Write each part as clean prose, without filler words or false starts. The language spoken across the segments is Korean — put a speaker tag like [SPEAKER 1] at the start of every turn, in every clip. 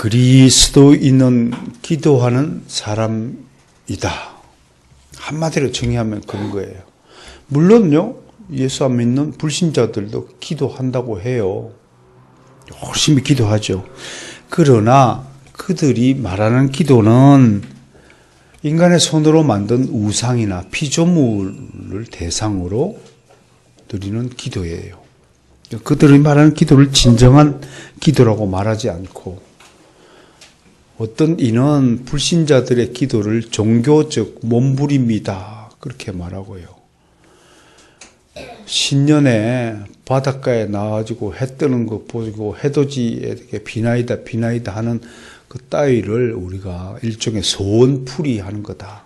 [SPEAKER 1] 그리스도인은 기도하는 사람이다. 한마디로 정의하면 그런 거예요. 물론요, 예수 안 믿는 불신자들도 기도한다고 해요. 열심히 기도하죠. 그러나 그들이 말하는 기도는 인간의 손으로 만든 우상이나 피조물을 대상으로 드리는 기도예요. 그들이 말하는 기도를 진정한 기도라고 말하지 않고, 어떤 이는 불신자들의 기도를 종교적 몸부림이다 그렇게 말하고요. 신년에 바닷가에 나와가지고 해 뜨는 거 보고 해돋이에 비나이다 하는 그 따위를 우리가 일종의 소원풀이 하는 거다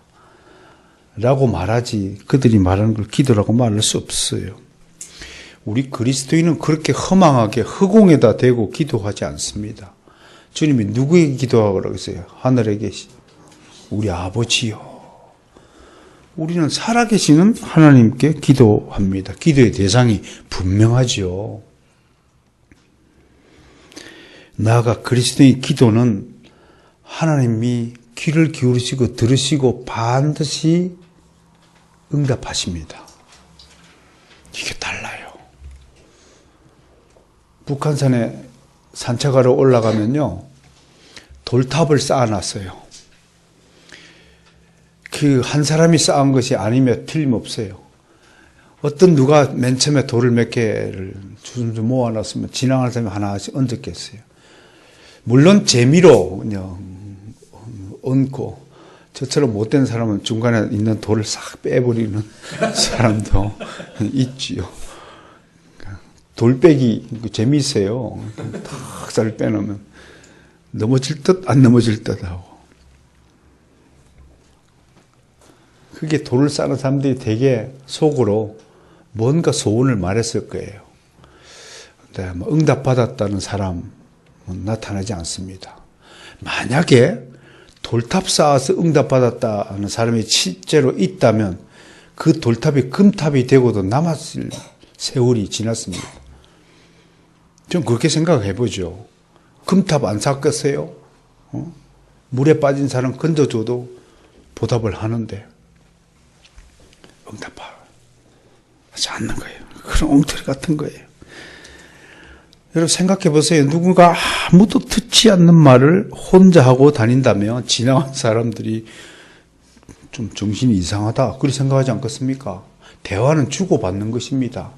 [SPEAKER 1] 라고 말하지, 그들이 말하는 걸 기도라고 말할 수 없어요. 우리 그리스도인은 그렇게 허망하게 허공에다 대고 기도하지 않습니다. 주님이 누구에게 기도하라고 그러세요? 하늘에 계신 우리 아버지요. 우리는 살아계시는 하나님께 기도합니다. 기도의 대상이 분명하죠. 나아가 그리스도의 기도는 하나님이 귀를 기울이시고 들으시고 반드시 응답하십니다. 이게 달라요. 북한산에 산책하러 올라가면요, 돌탑을 쌓아놨어요. 그 한 사람이 쌓은 것이 아니면 틀림없어요. 어떤 누가 맨 처음에 돌을 몇 개를 주섬주섬 모아놨으면 지나가는 사람이 하나씩 얹었겠어요. 물론 재미로 그냥 얹고, 저처럼 못된 사람은 중간에 있는 돌을 싹 빼버리는 사람도 있지요. 돌빼기 재미있어요. 탁 빼놓으면 넘어질 듯 안 넘어질 듯 하고. 그게 돌을 쌓는 사람들이 되게 속으로 뭔가 소원을 말했을 거예요. 근데 응답받았다는 사람은 나타나지 않습니다. 만약에 돌탑 쌓아서 응답받았다는 사람이 실제로 있다면 그 돌탑이 금탑이 되고도 남았을 세월이 지났습니다. 좀 그렇게 생각해 보죠. 금탑 안 쌓겠어요? 물에 빠진 사람 건져줘도 보답을 하는데 응답하지 않는 거예요. 그런 엉터리 같은 거예요. 여러분 생각해 보세요. 누군가 아무도 듣지 않는 말을 혼자 하고 다닌다면 지나간 사람들이 좀 정신이 이상하다 그렇게 생각하지 않겠습니까? 대화는 주고받는 것입니다.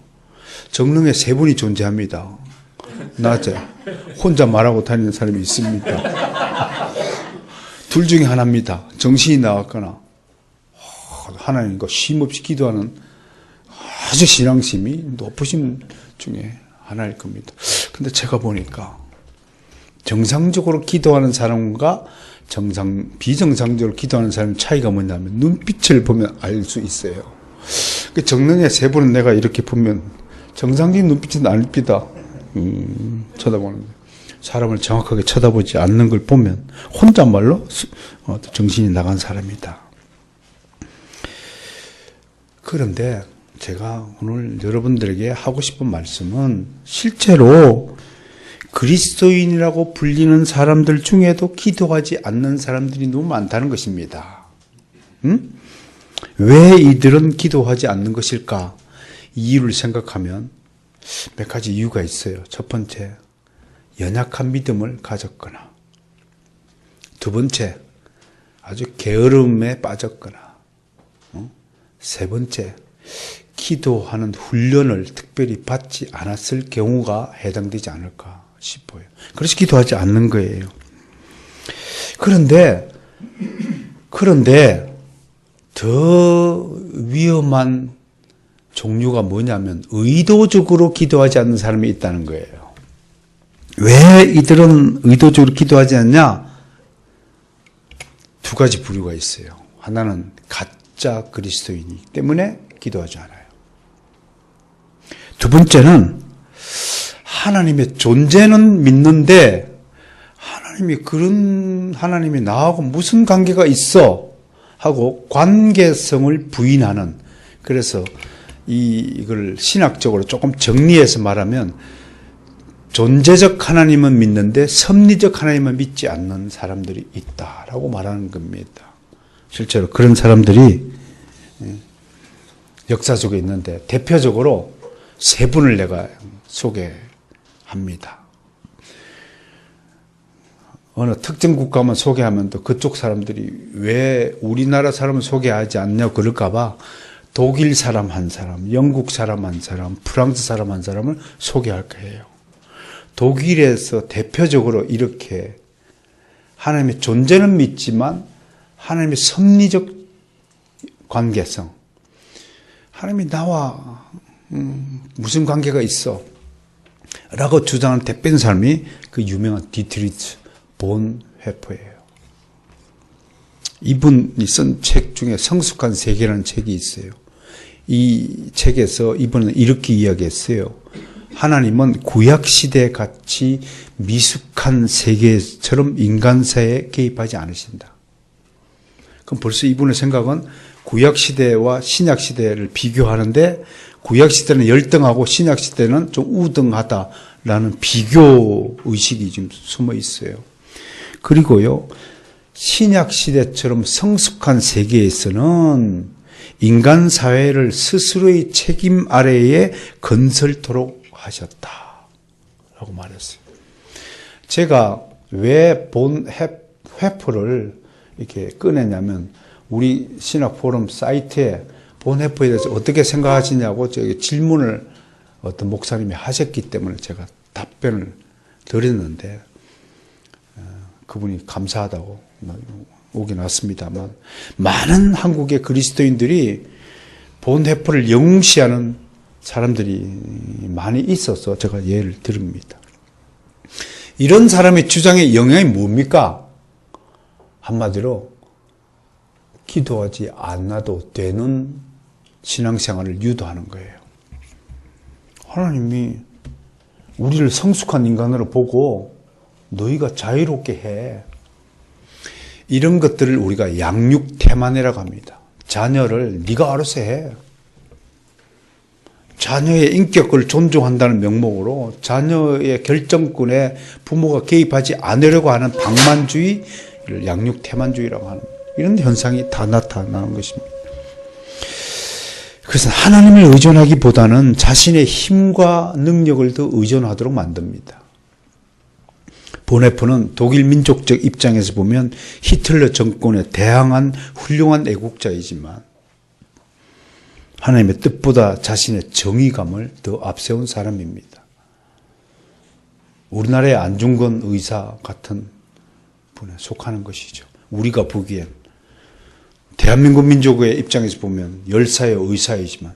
[SPEAKER 1] 정릉에 세 분이 존재합니다. 낮에 혼자 말하고 다니는 사람이 있습니다. 둘 중에 하나입니다. 정신이 나갔거나 하나님과 쉼없이 기도하는 아주 신앙심이 높으신 중에 하나일 겁니다. 근데 제가 보니까 정상적으로 기도하는 사람과 비정상적으로 기도하는 사람의 차이가 뭐냐면 눈빛을 보면 알 수 있어요. 정릉의 세 분은 내가 이렇게 보면 정상적인 눈빛은 아닙니다. 쳐다보는 거예요. 사람을 정확하게 쳐다보지 않는 걸 보면 혼잣말로 정신이 나간 사람이다. 그런데 제가 오늘 여러분들에게 하고 싶은 말씀은 실제로 그리스도인이라고 불리는 사람들 중에도 기도하지 않는 사람들이 너무 많다는 것입니다. 왜 이들은 기도하지 않는 것일까? 이유를 생각하면 몇 가지 이유가 있어요. 첫 번째, 연약한 믿음을 가졌거나, 두 번째, 아주 게으름에 빠졌거나, 세 번째, 기도하는 훈련을 특별히 받지 않았을 경우가 해당되지 않을까 싶어요. 그래서 기도하지 않는 거예요. 그런데 더 위험한 종류가 뭐냐면 의도적으로 기도하지 않는 사람이 있다는 거예요. 왜 이들은 의도적으로 기도하지 않냐? 두 가지 부류가 있어요. 하나는 가짜 그리스도인이기 때문에 기도하지 않아요. 두 번째는 하나님의 존재는 믿는데 하나님이 나하고 무슨 관계가 있어 하고 관계성을 부인하는, 그래서 이걸 신학적으로 조금 정리해서 말하면 존재적 하나님은 믿는데 섭리적 하나님은 믿지 않는 사람들이 있다라고 말하는 겁니다. 실제로 그런 사람들이 역사 속에 있는데 대표적으로 세 분을 내가 소개합니다. 어느 특정 국가만 소개하면 또 그쪽 사람들이 왜 우리나라 사람을 소개하지 않냐고 그럴까 봐 독일 사람 한 사람, 영국 사람 한 사람, 프랑스 사람 한 사람을 소개할 거예요. 독일에서 대표적으로 이렇게 하나님의 존재는 믿지만 하나님의 섭리적 관계성, 하나님이 나와 무슨 관계가 있어 라고 주장하는 대표적인 사람이 그 유명한 디트리츠 본 회퍼예요. 이분이 쓴 책 중에 성숙한 세계라는 책이 있어요. 이 책에서 이분은 이렇게 이야기했어요. 하나님은 구약시대 같이 미숙한 세계처럼 인간사에 개입하지 않으신다. 그럼 벌써 이분의 생각은 구약시대와 신약시대를 비교하는데 구약시대는 열등하고 신약시대는 좀 우등하다라는 비교 의식이 좀 숨어 있어요. 그리고요, 신약시대처럼 성숙한 세계에서는 인간 사회를 스스로의 책임 아래에 건설토록 하셨다라고 말했어요. 제가 왜 본 회포를 이렇게 꺼내냐면 우리 신학 포럼 사이트에 본 회포에 대해서 어떻게 생각하시냐고 저기 질문을 어떤 목사님이 하셨기 때문에 제가 답변을 드렸는데 그분이 감사하다고 오긴 왔습니다만 많은 한국의 그리스도인들이 본 회포를 영시하는 사람들이 많이 있어서 제가 예를 듭니다. 이런 사람의 주장의 영향이 뭡니까? 한마디로 기도하지 않아도 되는 신앙생활을 유도하는 거예요. 하나님이 우리를 성숙한 인간으로 보고 너희가 자유롭게 해. 이런 것들을 우리가 양육태만이라고 합니다. 자녀를 네가 알아서 해. 자녀의 인격을 존중한다는 명목으로 자녀의 결정권에 부모가 개입하지 않으려고 하는 방만주의를 양육태만주의라고 하는 이런 현상이 다 나타나는 것입니다. 그래서 하나님을 의존하기보다는 자신의 힘과 능력을 더 의존하도록 만듭니다. 보네프는 독일 민족적 입장에서 보면 히틀러 정권에 대항한 훌륭한 애국자이지만 하나님의 뜻보다 자신의 정의감을 더 앞세운 사람입니다. 우리나라의 안중근 의사 같은 분에 속하는 것이죠. 우리가 보기엔 대한민국 민족의 입장에서 보면 열사의 의사이지만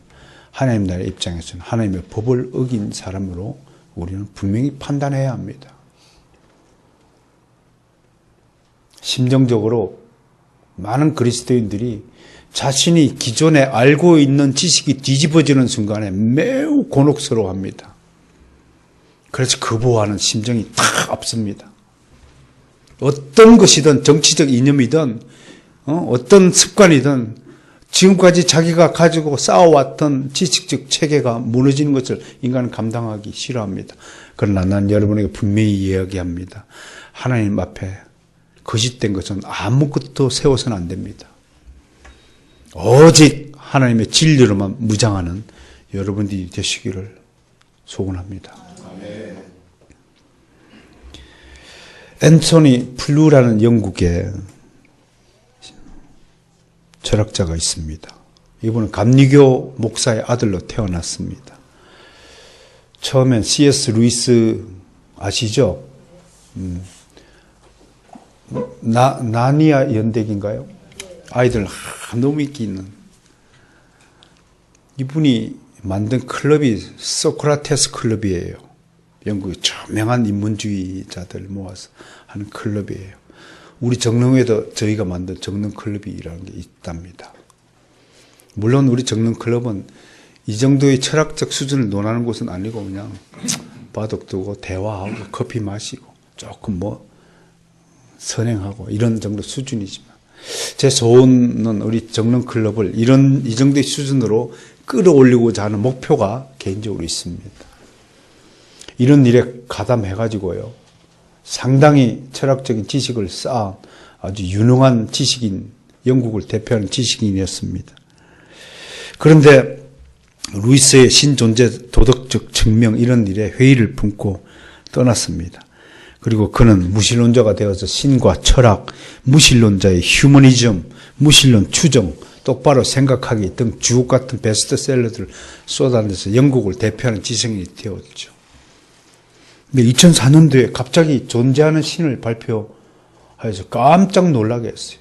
[SPEAKER 1] 하나님 나라의 입장에서는 하나님의 법을 어긴 사람으로 우리는 분명히 판단해야 합니다. 심정적으로 많은 그리스도인들이 자신이 기존에 알고 있는 지식이 뒤집어지는 순간에 매우 곤혹스러워합니다. 그래서 거부하는 심정이 탁 앞섭니다. 어떤 것이든 정치적 이념이든 어떤 습관이든 지금까지 자기가 가지고 쌓아왔던 지식적 체계가 무너지는 것을 인간은 감당하기 싫어합니다. 그러나 난 여러분에게 분명히 이야기합니다. 하나님 앞에 거짓된 것은 아무것도 세워서는 안 됩니다. 오직 하나님의 진리로만 무장하는 여러분들이 되시기를 소원합니다. 앤토니 플루라는 영국의 철학자가 있습니다. 이분은 감리교 목사의 아들로 태어났습니다. 처음엔 C.S. 루이스 아시죠? 나니아 연대기인가요? 아이들 너무 인기 있는 이분이 만든 클럽이 소크라테스 클럽이에요. 영국의 유명한 인문주의자들 모아서 하는 클럽이에요. 우리 정릉에도 저희가 만든 정릉 클럽이라는 게 있답니다. 물론 우리 정릉 클럽은 이 정도의 철학적 수준을 논하는 곳은 아니고 그냥 바둑 두고 대화하고 커피 마시고 조금 선행하고 이런 정도 수준이지만 제 소원은 우리 정릉 클럽을 이 정도의 수준으로 끌어올리고자 하는 목표가 개인적으로 있습니다. 이런 일에 가담해가지고요. 상당히 철학적인 지식을 쌓은 아주 유능한 지식인, 영국을 대표하는 지식인이었습니다. 그런데 루이스의 신존재 도덕적 증명 이런 일에 회의를 품고 떠났습니다. 그리고 그는 무신론자가 되어서 신과 철학, 무신론자의 휴머니즘, 무신론 추정, 똑바로 생각하기 등 주옥 같은 베스트셀러들을 쏟아내서 영국을 대표하는 지성인이 되었죠. 근데 2004년도에 갑자기 존재하는 신을 발표해서 깜짝 놀라게 했어요.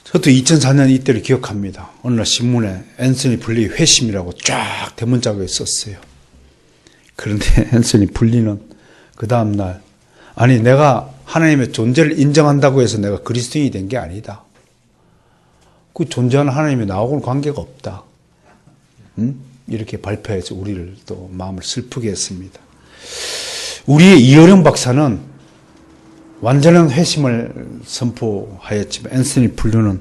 [SPEAKER 1] 저도 2004년 이때를 기억합니다. 어느 날 신문에 앤서니 블리 회심이라고 쫙 대문짝을 썼어요. 그런데 앤서니 블리는 그 다음날, 아니 내가 하나님의 존재를 인정한다고 해서 내가 그리스도인이 된 게 아니다. 그 존재하는 하나님이 나하고는 관계가 없다. 이렇게 발표해서 우리를 또 마음을 슬프게 했습니다. 우리의 이어령 박사는 완전한 회심을 선포하였지만 앤서니 블루는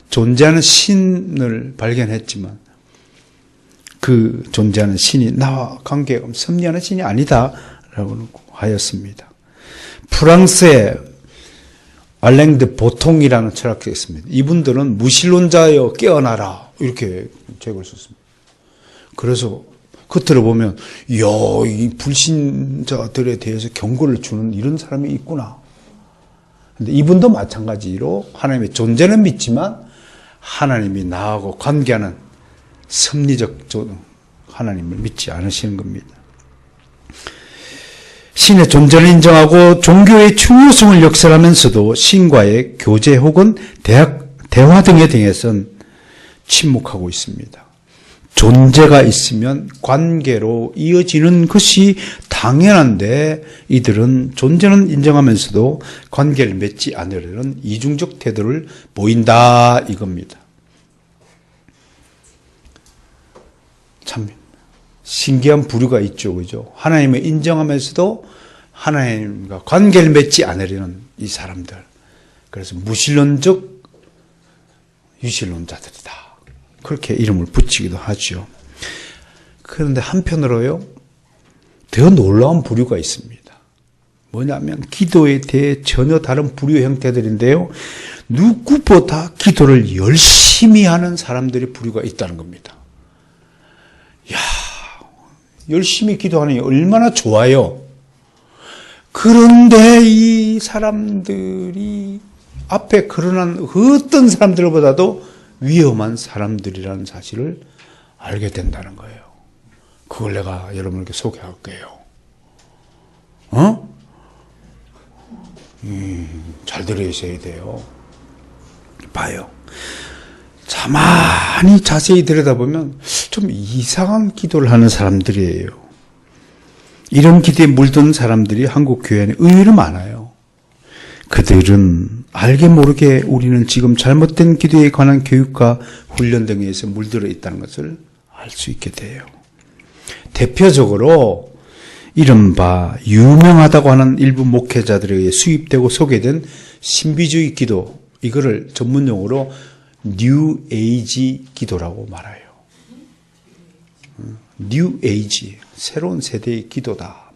[SPEAKER 1] 존재하는 신을 발견했지만 그 존재하는 신이 나와 관계가 섭리하는 신이 아니다라고 하였습니다. 프랑스의 알랭드 보통이라는 철학자가 있습니다. 이분들은 무신론자여 깨어나라 이렇게 책을 썼습니다. 그래서 겉으로 보면 이야, 이 불신자들에 대해서 경고를 주는 이런 사람이 있구나. 근데 이분도 마찬가지로 하나님의 존재는 믿지만 하나님이 나하고 관계하는 섭리적 하나님을 믿지 않으시는 겁니다. 신의 존재를 인정하고 종교의 중요성을 역설하면서도 신과의 교제 혹은 대화 등에 대해서는 침묵하고 있습니다. 존재가 있으면 관계로 이어지는 것이 당연한데 이들은 존재는 인정하면서도 관계를 맺지 않으려는 이중적 태도를 보인다 이겁니다. 참 신기한 부류가 있죠. 그죠? 하나님을 인정하면서도 하나님과 관계를 맺지 않으려는 이 사람들. 그래서 무신론적 유신론자들이다. 그렇게 이름을 붙이기도 하죠. 그런데 한편으로요, 더 놀라운 부류가 있습니다. 뭐냐면 기도에 대해 전혀 다른 부류 형태들인데요. 누구보다 기도를 열심히 하는 사람들의 부류가 있다는 겁니다. 이야, 열심히 기도하는 게 얼마나 좋아요. 그런데 이 사람들이 앞에 거론한 어떤 사람들보다도 위험한 사람들이라는 사실을 알게 된다는 거예요. 그걸 내가 여러분에게 소개할게요. 잘 들으셔야 돼요. 봐요. 가만히 자세히 들여다보면 좀 이상한 기도를 하는 사람들이에요. 이런 기도에 물든 사람들이 한국 교회에 의외로 많아요. 그들은 알게 모르게 우리는 지금 잘못된 기도에 관한 교육과 훈련 등에서 물들어 있다는 것을 알 수 있게 돼요. 대표적으로 이른바 유명하다고 하는 일부 목회자들에 의해 수입되고 소개된 신비주의 기도, 이거를 전문용어로 뉴 에이지 기도라고 말해요. 뉴 에이지, 새로운 세대의 기도다.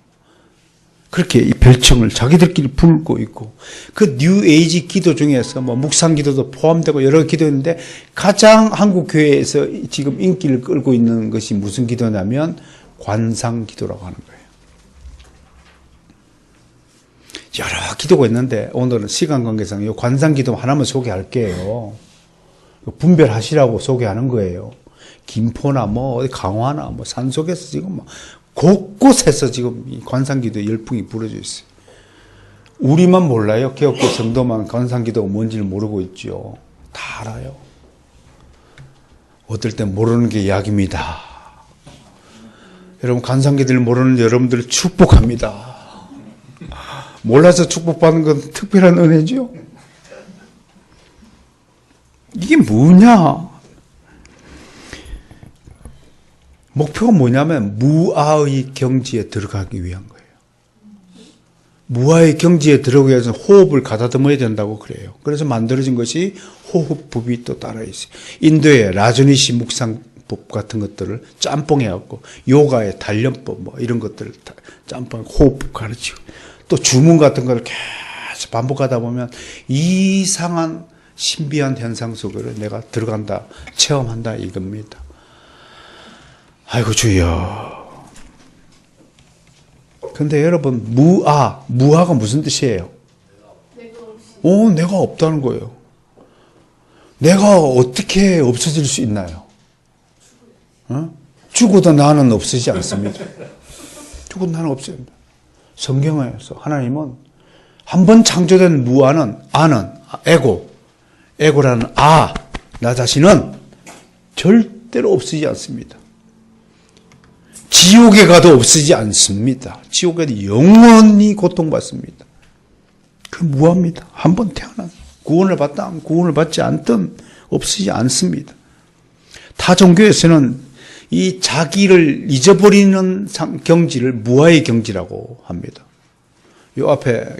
[SPEAKER 1] 그렇게 이 별칭을 자기들끼리 부르고 있고, 그 뉴 에이지 기도 중에서 뭐 묵상 기도도 포함되고 여러 기도인데 가장 한국 교회에서 지금 인기를 끌고 있는 것이 무슨 기도냐면 관상 기도라고 하는 거예요. 여러 기도가 있는데 오늘은 시간 관계상 이 관상 기도 하나만 소개할게요. 분별하시라고 소개하는 거예요. 김포나 뭐 강화나 뭐 산속에서 지금 뭐 곳곳에서 지금 이 관상기도 열풍이 불어져 있어요. 우리만 몰라요. 개혁교 성도만 관상기도가 뭔지를 모르고 있죠. 다 알아요. 어떨 땐 모르는 게 약입니다. 여러분, 관상기도를 모르는 여러분들을 축복합니다. 몰라서 축복받는 건 특별한 은혜죠. 이게 뭐냐? 목표가 뭐냐면 무아의 경지에 들어가기 위한 거예요. 무아의 경지에 들어가기 위해서 호흡을 가다듬어야 된다고 그래요. 그래서 만들어진 것이 호흡법이 또 따라 있어요. 인도의 라저니시 묵상법 호흡법 같은 것들을 짬뽕해갖고 요가의 단련법 뭐 이런 것들을 짬뽕 호흡법 가르치고 또 주문 같은 걸 계속 반복하다 보면 이상한 신비한 현상 속으로 내가 들어간다, 체험한다 이겁니다. 아이고 주여. 근데 여러분 무아가 무슨 뜻이에요? 내가 없다는 거예요. 내가 어떻게 없어질 수 있나요? 죽어도 나는 없어지지 않습니다. 죽어도 나는 없어집니다. 성경에서 하나님은 한 번 창조된 무아는 에고라는 나 자신은 절대로 없어지지 않습니다. 지옥에 가도 없어지지 않습니다. 지옥에도 영원히 고통받습니다. 그 무아입니다. 한 번 태어난 구원을 받든 구원을 받지 않든 없어지지 않습니다. 타 종교에서는 이 자기를 잊어버리는 경지를 무아의 경지라고 합니다. 요 앞에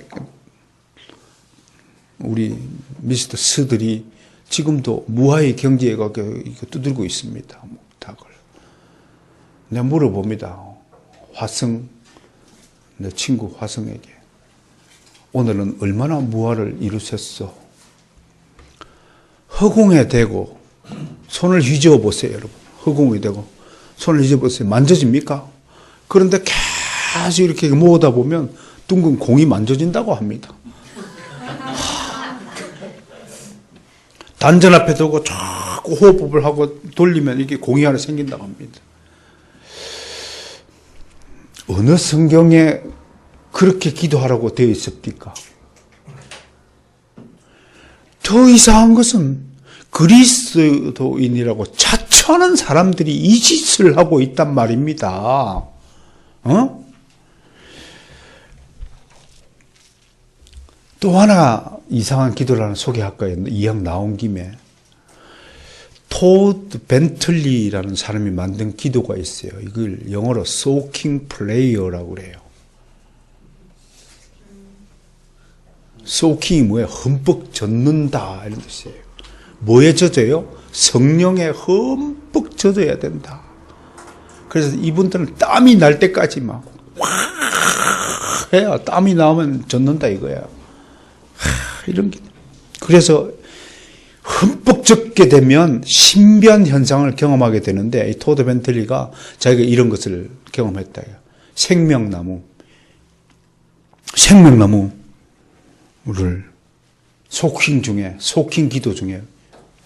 [SPEAKER 1] 우리 미스터 스들이 지금도 무아의 경지에 가서 두들고 있습니다. 닭을. 내가 물어봅니다. 내 친구 화성에게. 오늘은 얼마나 무아를 이루셨어? 허공에 대고 손을 휘저어 보세요, 여러분. 허공에 대고 손을 휘저어 보세요. 만져집니까? 그런데 계속 이렇게 모으다 보면 둥근 공이 만져진다고 합니다. 단전 앞에 두고 자꾸 호흡법을 하고 돌리면 이게 공이 하나 생긴다고 합니다. 어느 성경에 그렇게 기도하라고 되어 있습니까? 더 이상한 것은 그리스도인이라고 자처하는 사람들이 이 짓을 하고 있단 말입니다. 또 하나 이상한 기도를 하나 소개할까요? 이왕 나온 김에. 토드 벤틀리라는 사람이 만든 기도가 있어요. 이걸 영어로 soaking prayer라고 그래요. soaking이 뭐예요? 흠뻑 젖는다 이런 뜻이에요. 뭐에 젖어요? 성령에 흠뻑 젖어야 된다. 그래서 이분들은 땀이 날 때까지 막 해야 땀이 나오면 젖는다 이거야. 이런 게. 그래서 흠뻑 젖게 되면 신비한 현상을 경험하게 되는데 이 토드 벤틀리가 자기가 이런 것을 경험했다. 생명나무를 소킹 기도 중에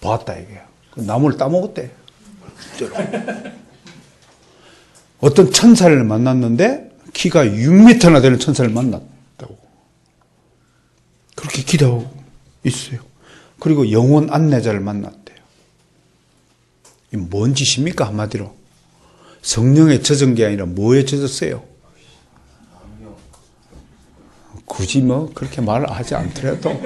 [SPEAKER 1] 봤다 이거야. 그 나무를 따먹었대. 어떤 천사를 만났는데 키가 6m나 되는 천사를 만났다고. 그렇게 기도하고 있어요. 그리고 영혼 안내자를 만났대요. 이 뭔 짓입니까? 한마디로. 성령에 젖은 게 아니라 뭐에 젖었어요? 굳이 그렇게 말을 하지 않더라도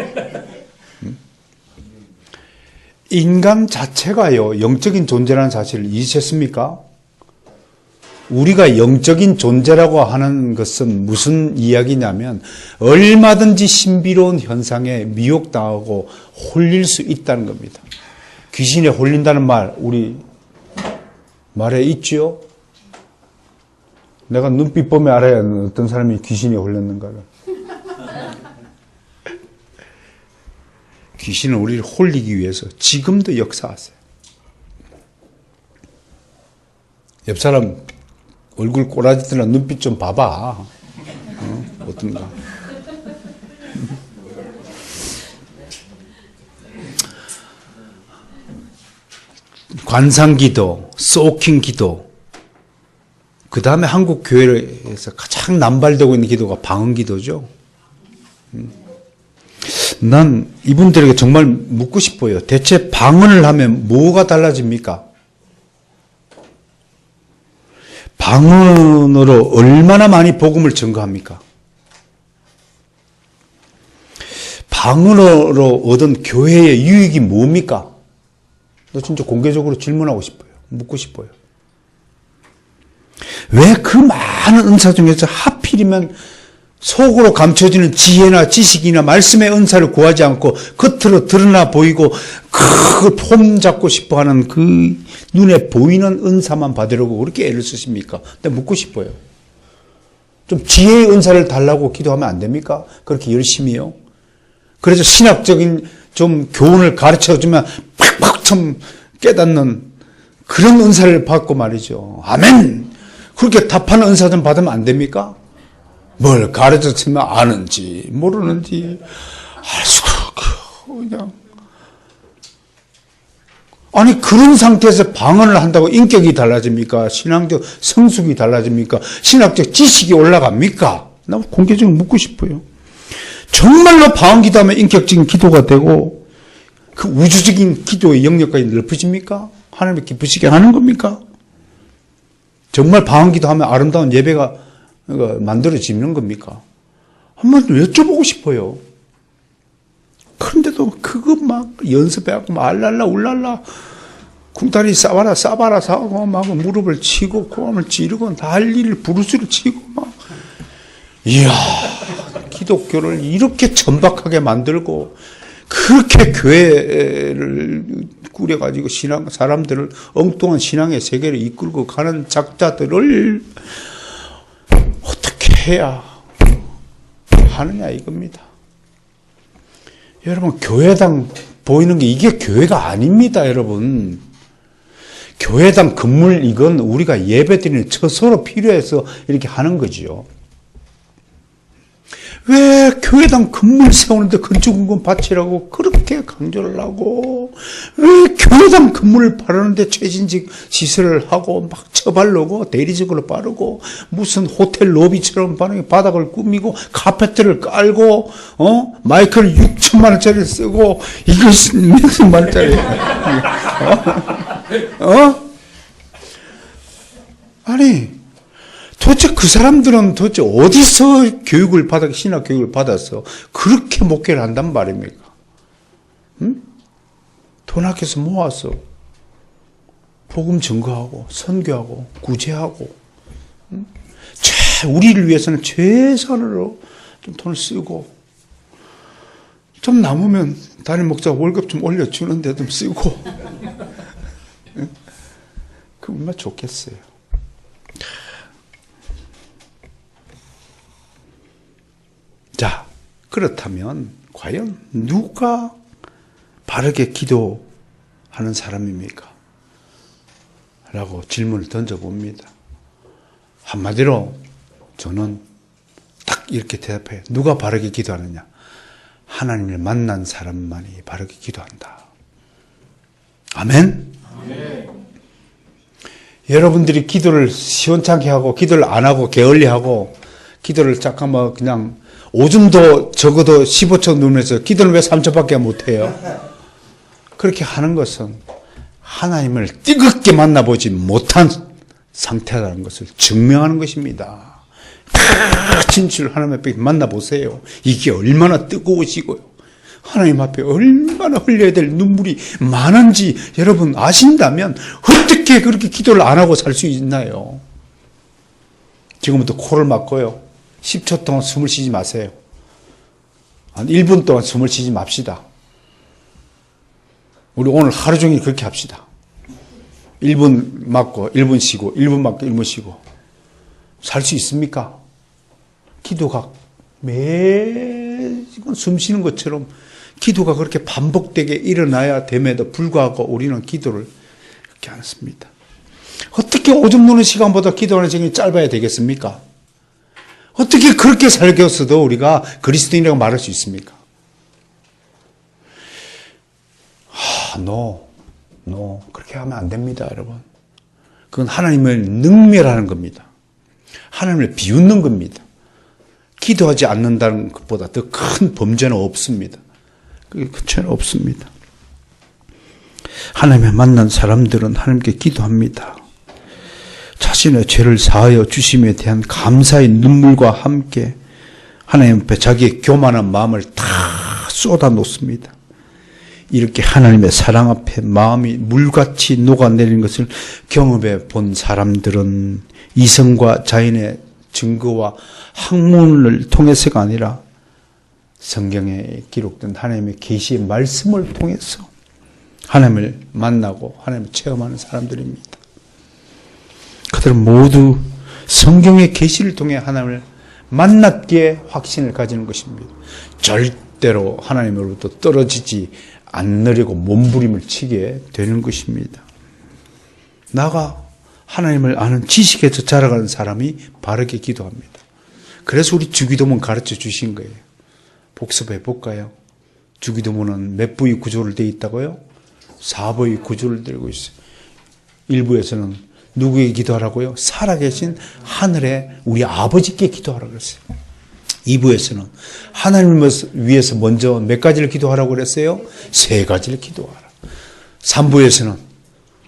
[SPEAKER 1] 인간 자체가요 영적인 존재라는 사실을 잊으셨습니까? 우리가 영적인 존재라고 하는 것은 무슨 이야기냐면 얼마든지 신비로운 현상에 미혹당하고 홀릴 수 있다는 겁니다. 귀신에 홀린다는 말 우리 말에 있지요? 내가 눈빛 보면 알아야 어떤 사람이 귀신에 홀렸는가를. 귀신은 우리를 홀리기 위해서 지금도 역사하세요. 옆 사람 얼굴 꼬라지더라 눈빛 좀 봐봐. 어떤가. 관상기도, 소킹 기도, 그 다음에 한국 교회에서 가장 남발되고 있는 기도가 방언기도죠. 난 이분들에게 정말 묻고 싶어요. 대체 방언을 하면 뭐가 달라집니까? 방언으로 얼마나 많이 복음을 증거합니까? 방언으로 얻은 교회의 유익이 뭡니까? 너 진짜 공개적으로 질문하고 싶어요. 묻고 싶어요. 왜 그 많은 은사 중에서 하필이면 속으로 감춰지는 지혜나 지식이나 말씀의 은사를 구하지 않고 겉으로 드러나 보이고 그 폼 잡고 싶어하는 그 눈에 보이는 은사만 받으려고 그렇게 애를 쓰십니까? 근데 묻고 싶어요. 좀 지혜의 은사를 달라고 기도하면 안 됩니까? 그렇게 열심히요. 그래서 신학적인 좀 교훈을 가르쳐주면 팍팍 좀 깨닫는 그런 은사를 받고 말이죠. 아멘! 그렇게 답하는 은사 좀 받으면 안 됩니까? 뭘 가르쳤으면 아는지 모르는지 알 수가 없고 그냥. 아니 그런 상태에서 방언을 한다고 인격이 달라집니까? 신앙적 성숙이 달라집니까? 신학적 지식이 올라갑니까? 나 공개적으로 묻고 싶어요. 정말로 방언 기도하면 인격적인 기도가 되고 그 우주적인 기도의 영역까지 넓어집니까? 하나님이 기쁘시게 하는 겁니까? 정말 방언 기도하면 아름다운 예배가 만들어지는 겁니까? 한번 여쭤보고 싶어요. 그런데도 그거 막 연습해갖고 막 알랄라 울랄라 궁다리 싸봐라 싸고 막 무릎을 치고 고함을 지르고 난리를 부르스를 치고 막 이야 기독교를 이렇게 천박하게 만들고 그렇게 교회를 꾸려가지고 신앙 사람들을 엉뚱한 신앙의 세계를 이끌고 가는 작자들을 어떻게 해야 하느냐 이겁니다. 여러분 교회당 보이는 게 이게 교회가 아닙니다. 여러분 교회당 건물 이건 우리가 예배드리는 처소로 필요해서 이렇게 하는 거지요. 왜 교회당 건물 세우는데 건축은금 바치라고 그렇게 강조를 하고 왜 교회당 건물을 바르는데 최신식 시설을 하고 막 처바르고 대리석으로 바르고 무슨 호텔 로비처럼 바닥을 꾸미고 카페트를 깔고 마이크를 6천만 원짜리 쓰고 이것이 몇천만 원짜리 아니 도대체 그 사람들은 도대체 어디서 교육을 받아, 신학 교육을 받아서 그렇게 목회를 한단 말입니까? 응? 돈 아껴서 모아서 복음 증거하고 선교하고 구제하고 응? 우리를 위해서는 최선으로 좀 돈을 쓰고 좀 남으면 담임 목사 월급 좀 올려주는데 좀 쓰고 응? 그 얼마나 좋겠어요. 자, 그렇다면 과연 누가 바르게 기도하는 사람입니까? 라고 질문을 던져봅니다. 한마디로 저는 딱 이렇게 대답해요. 누가 바르게 기도하느냐? 하나님을 만난 사람만이 바르게 기도한다. 아멘? 아멘. 여러분들이 기도를 시원찮게 하고 기도를 안 하고 게을리하고 기도를 잠깐만 그냥 오줌도 적어도 15초 누면서 기도는 왜 3초밖에 못해요? 그렇게 하는 것은 하나님을 뜨겁게 만나보지 못한 상태라는 것을 증명하는 것입니다. 진실 하나님 앞에 만나보세요. 이게 얼마나 뜨거우시고요. 하나님 앞에 얼마나 흘려야 될 눈물이 많은지 여러분 아신다면 어떻게 그렇게 기도를 안 하고 살 수 있나요? 지금부터 코를 막고요. 10초 동안 숨을 쉬지 마세요. 한 1분 동안 숨을 쉬지 맙시다. 우리 오늘 하루 종일 그렇게 합시다. 1분 맞고 1분 쉬고 1분 맞고 1분 쉬고 살 수 있습니까? 기도가 매번 숨 쉬는 것처럼 기도가 그렇게 반복되게 일어나야 됨에도 불구하고 우리는 기도를 그렇게 안 씁니다. 어떻게 오줌 누는 시간보다 기도하는 시간이 짧아야 되겠습니까? 어떻게 그렇게 살겠어도 우리가 그리스도인이라고 말할 수 있습니까? 그렇게 하면 안 됩니다, 여러분. 그건 하나님을 능멸하는 겁니다. 하나님을 비웃는 겁니다. 기도하지 않는다는 것보다 더 큰 범죄는 없습니다. 그게 큰 죄는 없습니다. 하나님을 만난 사람들은 하나님께 기도합니다. 자신의 죄를 사하여 주심에 대한 감사의 눈물과 함께 하나님 앞에 자기의 교만한 마음을 다 쏟아 놓습니다. 이렇게 하나님의 사랑 앞에 마음이 물같이 녹아내리는 것을 경험해 본 사람들은 이성과 자연의 증거와 학문을 통해서가 아니라 성경에 기록된 하나님의 계시의 말씀을 통해서 하나님을 만나고 하나님을 체험하는 사람들입니다. 그들은 모두 성경의 계시를 통해 하나님을 만났기에 확신을 가지는 것입니다. 절대로 하나님으로부터 떨어지지 않으려고 몸부림을 치게 되는 것입니다. 나가 하나님을 아는 지식에서 자라가는 사람이 바르게 기도합니다. 그래서 우리 주기도문 가르쳐 주신 거예요. 복습해 볼까요? 주기도문은 몇 부의 구조를 되어 있다고요? 4부의 구조를 들고 있어요. 1부에서는 누구에게 기도하라고요? 살아계신 하늘의 우리 아버지께 기도하라고 그랬어요. 2부에서는 하나님을 위해서 먼저 몇 가지를 기도하라고 그랬어요? 3가지를 기도하라. 3부에서는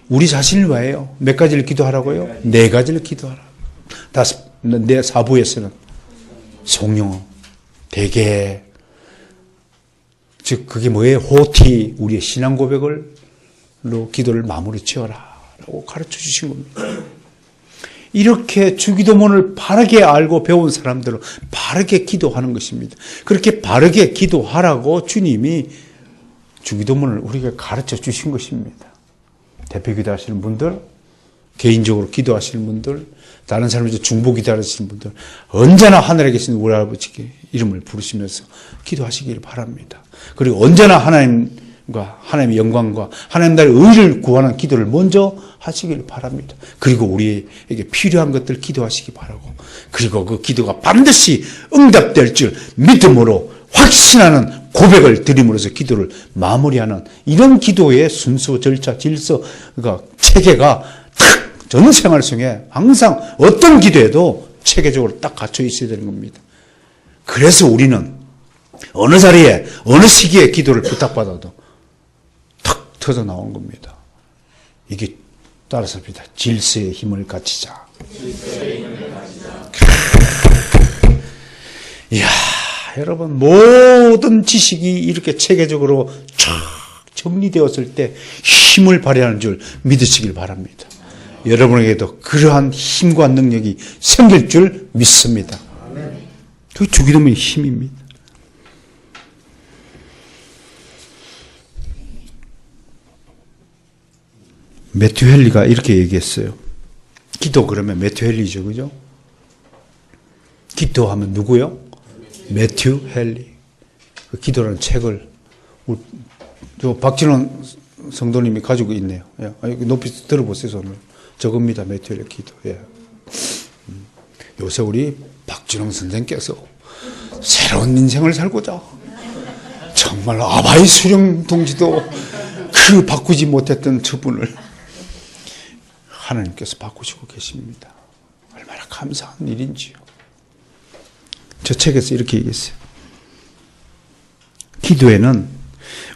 [SPEAKER 1] 우리 자신을 위하여 몇 가지를 기도하라고요? 4가지를 기도하라. 4부에서는 성령, 대개, 즉 그게 뭐예요? 호티, 우리의 신앙 고백으로 기도를 마무리 지어라 라고 가르쳐 주신 겁니다. 이렇게 주기도문을 바르게 알고 배운 사람들은 바르게 기도하는 것입니다. 그렇게 바르게 기도하라고 주님이 주기도문을 우리에게 가르쳐 주신 것입니다. 대표 기도하시는 분들, 개인적으로 기도하시는 분들, 다른 사람들 중보 기도하시는 분들, 언제나 하늘에 계신 우리 아버지께 이름을 부르시면서 기도하시길 바랍니다. 그리고 언제나 하나님과 하나님의 영광과 하나님 나라의 의를 구하는 기도를 먼저 하시길 바랍니다. 그리고 우리에게 필요한 것들 기도하시기 바라고, 그리고 그 기도가 반드시 응답될 줄 믿음으로 확신하는 고백을 드림으로써 기도를 마무리하는 이런 기도의 순서, 절차, 질서가 체계가 딱 전 생활 속에 항상 어떤 기도에도 체계적으로 딱 갖춰 있어야 되는 겁니다. 그래서 우리는 어느 자리에 어느 시기에 기도를 부탁받아도 탁 터져 나온 겁니다. 이게 따라서 질서의 힘을 갖추자. 이야, 여러분, 모든 지식이 이렇게 체계적으로 쫙 정리되었을 때 힘을 발휘하는 줄 믿으시길 바랍니다. 여러분에게도 그러한 힘과 능력이 생길 줄 믿습니다. 그게 주기도문의 힘입니다. 매튜 헨리가 이렇게 얘기했어요. 기도 그러면 매튜 헨리죠, 그죠? 기도하면 누구요? 매튜 헨리. 그 기도라는 책을 박진원 성도님이 가지고 있네요. 높이 들어보세요, 손을. 저겁니다, 매튜 헨리 기도. 예. 요새 우리 박진원 선생께서 새로운 인생을 살고자 정말 아바이 수령 동지도 그 바꾸지 못했던 저분을 하나님께서 바꾸시고 계십니다. 얼마나 감사한 일인지요. 저 책에서 이렇게 얘기했어요. 기도에는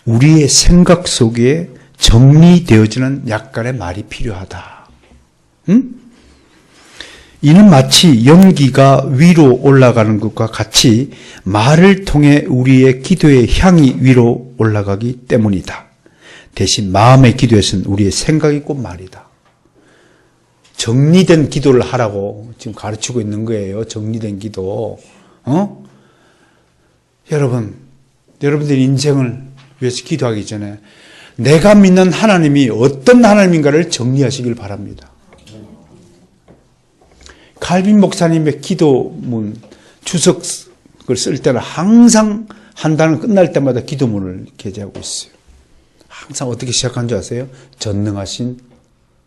[SPEAKER 1] 우리의 생각 속에 정리되어지는 약간의 말이 필요하다. 응? 이는 마치 연기가 위로 올라가는 것과 같이 말을 통해 우리의 기도의 향이 위로 올라가기 때문이다. 대신 마음의 기도에서는 우리의 생각이 곧 말이다. 정리된 기도를 하라고 지금 가르치고 있는 거예요. 정리된 기도. 여러분들의 인생을 위해서 기도하기 전에 내가 믿는 하나님이 어떤 하나님인가를 정리하시길 바랍니다. 칼빈 목사님의 기도문 주석을 쓸 때는 항상 한 단 끝날 때마다 기도문을 게재하고 있어요. 항상 어떻게 시작한 줄 아세요? 전능하신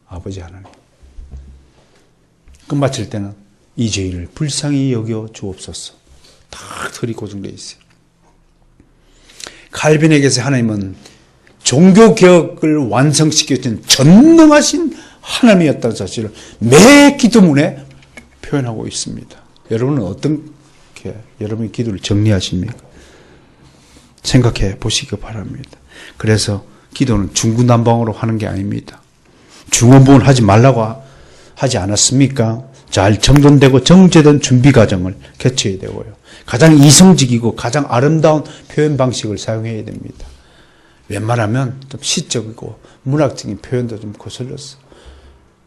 [SPEAKER 1] 아버지 하나님. 끝마칠 때는 이 죄인을 불쌍히 여겨 주옵소서. 딱 틀이 고정되어 있어요. 칼빈에게서 하나님은 종교개혁을 완성시켜준 전능하신 하나님이었다는 사실을 매 기도문에 표현하고 있습니다. 여러분은 어떻게 여러분의 기도를 정리하십니까? 생각해 보시기 바랍니다. 그래서 기도는 중구난방으로 하는 게 아닙니다. 중원부원 하지 말라고 하지 않았습니까? 잘 정돈되고 정제된 준비 과정을 거쳐야 되고요. 가장 이성적이고 가장 아름다운 표현 방식을 사용해야 됩니다. 웬만하면 좀 시적이고 문학적인 표현도 좀 거슬렸어.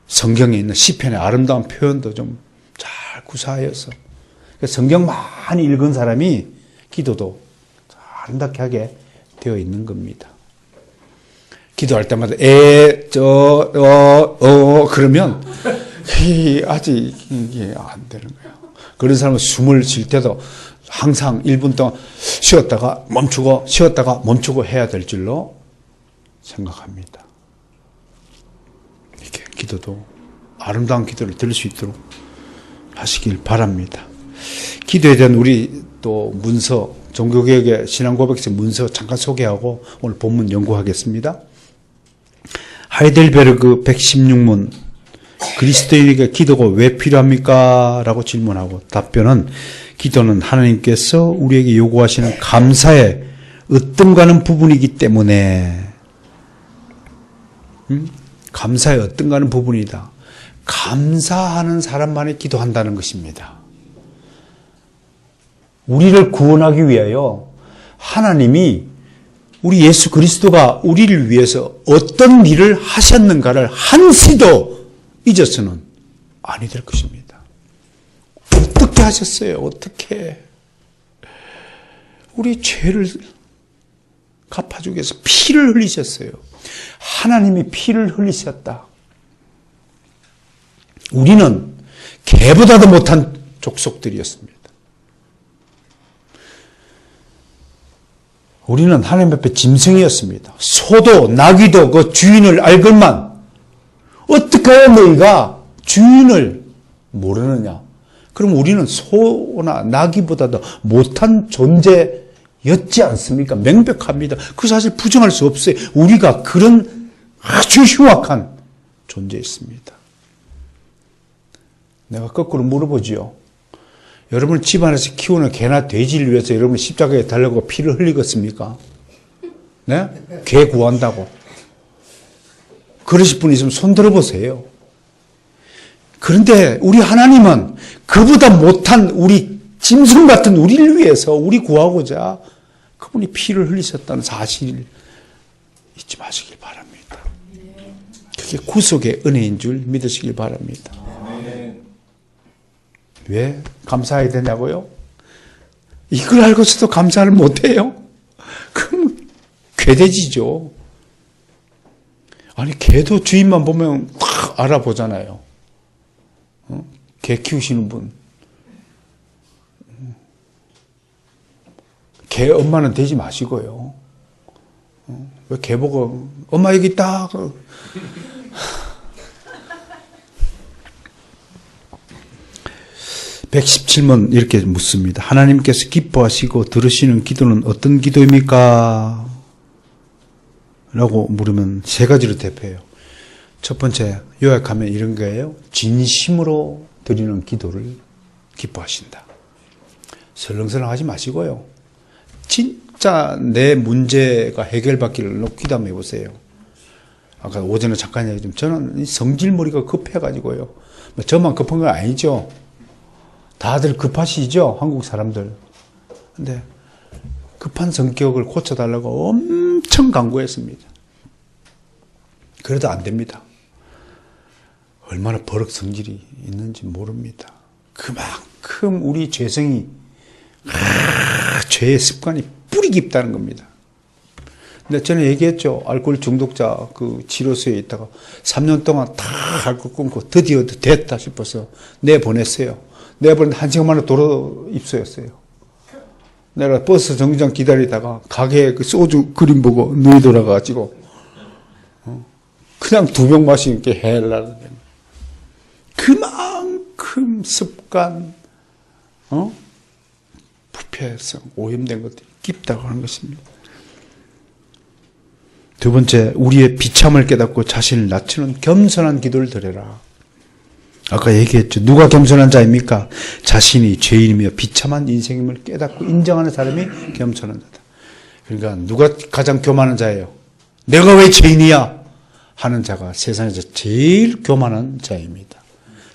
[SPEAKER 1] 성경에 있는 시편의 아름다운 표현도 좀 잘 구사하여서. 성경 많이 읽은 사람이 기도도 아름답게 하게 되어 있는 겁니다. 기도할 때마다 그러면 아직 이게 안 되는 거예요. 그런 사람은 숨을 쉴 때도 항상 1분 동안 쉬었다가 멈추고 쉬었다가 멈추고 해야 될 줄로 생각합니다. 이렇게 기도도 아름다운 기도를 드릴 수 있도록 하시길 바랍니다. 기도에 대한 우리 또 문서, 종교개혁의 신앙고백서 문서 잠깐 소개하고 오늘 본문 연구하겠습니다. 하이델베르그 116문, 그리스도인에게 기도가 왜 필요합니까? 라고 질문하고 답변은 기도는 하나님께서 우리에게 요구하시는 감사의 으뜸가는 부분이기 때문에 감사의 으뜸가는 부분이다. 감사하는 사람만이 기도한다는 것입니다. 우리를 구원하기 위하여 하나님이 우리 예수 그리스도가 우리를 위해서 어떤 일을 하셨는가를 한시도 잊어서는 아니 될 것입니다. 어떻게 하셨어요? 어떻게? 우리 죄를 갚아주기 위해서 피를 흘리셨어요. 하나님이 피를 흘리셨다. 우리는 개보다도 못한 족속들이었습니다. 우리는 하나님 앞에 짐승이었습니다. 소도 나귀도 그 주인을 알건만 어떻게 해야 너희가 주인을 모르느냐. 그럼 우리는 소나 나귀보다도 못한 존재였지 않습니까? 명백합니다. 그 사실 부정할 수 없어요. 우리가 그런 아주 흉악한 존재였습니다. 내가 거꾸로 물어보지요. 여러분 집안에서 키우는 개나 돼지를 위해서 여러분 십자가에 달려고 피를 흘리겠습니까? 네? 개 구한다고. 그러실 분 있으면 손 들어보세요. 그런데 우리 하나님은 그보다 못한 우리 짐승 같은 우리를 위해서 우리 구하고자 그분이 피를 흘리셨다는 사실을 잊지 마시길 바랍니다. 그게 구속의 은혜인 줄 믿으시길 바랍니다. 왜 감사해야 되냐고요? 이걸 알고서도 감사를 못해요? 그럼 괴돼지죠. 아니 개도 주인만 보면 딱 알아보잖아요. 개 키우시는 분. 개 엄마는 되지 마시고요. 왜 개 보고 엄마 여기 있다. 117번 이렇게 묻습니다. 하나님께서 기뻐하시고 들으시는 기도는 어떤 기도입니까? 라고 물으면 세 가지로 대표해요. 첫 번째 요약하면 이런 거예요. 진심으로 드리는 기도를 기뻐하신다. 설렁설렁 하지 마시고요. 진짜 내 문제가 해결받기를 놓기 한번 해보세요. 아까 오전에 잠깐 얘기했지만 저는 성질머리가 급해가지고요. 저만 급한 건 아니죠. 다들 급하시죠? 한국 사람들. 근데 급한 성격을 고쳐달라고 엄청 강구했습니다. 그래도 안 됩니다. 얼마나 버럭 성질이 있는지 모릅니다. 그만큼 우리 죄성이 죄의 습관이 뿌리 깊다는 겁니다. 근데 저는 얘기했죠. 알코올 중독자 그 치료소에 있다가 3년 동안 다 알코올 끊고 드디어 됐다 싶어서 내보냈어요. 내보냈는데 1시간 만에 도로 입소였어요. 내가 버스 정류장 기다리다가 가게에 그 소주 그림 보고 눈이 돌아가가지고 그냥 2병 마시니까 헬라는 그만큼 습관, 부패성, 오염된 것들이 깊다고 하는 것입니다. 두 번째, 우리의 비참을 깨닫고 자신을 낮추는 겸손한 기도를 드려라. 아까 얘기했죠. 누가 겸손한 자입니까? 자신이 죄인이며 비참한 인생임을 깨닫고 인정하는 사람이 겸손한 자다. 그러니까 누가 가장 교만한 자예요? 내가 왜 죄인이야? 하는 자가 세상에서 제일 교만한 자입니다.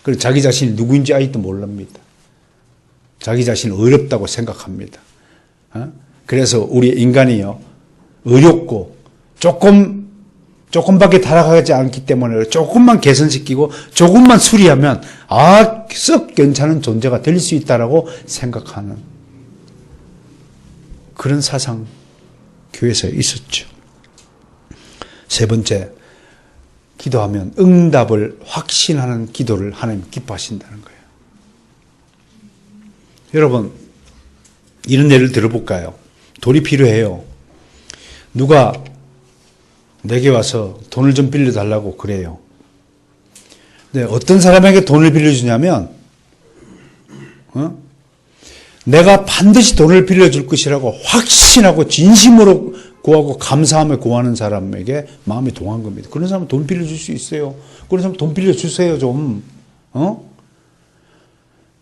[SPEAKER 1] 그리고 자기 자신이 누구인지 아직도 모릅니다. 자기 자신이 어렵다고 생각합니다. 그래서 우리 인간이요, 어렵고 조금 조금밖에 타락하지 않기 때문에 조금만 개선시키고 조금만 수리하면 썩 괜찮은 존재가 될 수 있다라고 생각하는 그런 사상 교회에서 있었죠. 세 번째, 기도하면 응답을 확신하는 기도를 하나님 기뻐하신다는 거예요. 여러분, 이런 예를 들어볼까요? 돈이 필요해요. 누가 내게 와서 돈을 좀 빌려달라고 그래요. 근데 어떤 사람에게 돈을 빌려주냐면, 내가 반드시 돈을 빌려줄 것이라고 확신하고 진심으로 구하고 감사하며 구하는 사람에게 마음이 동한 겁니다. 그런 사람은 돈 빌려줄 수 있어요. 그런 사람 돈 빌려주세요, 좀.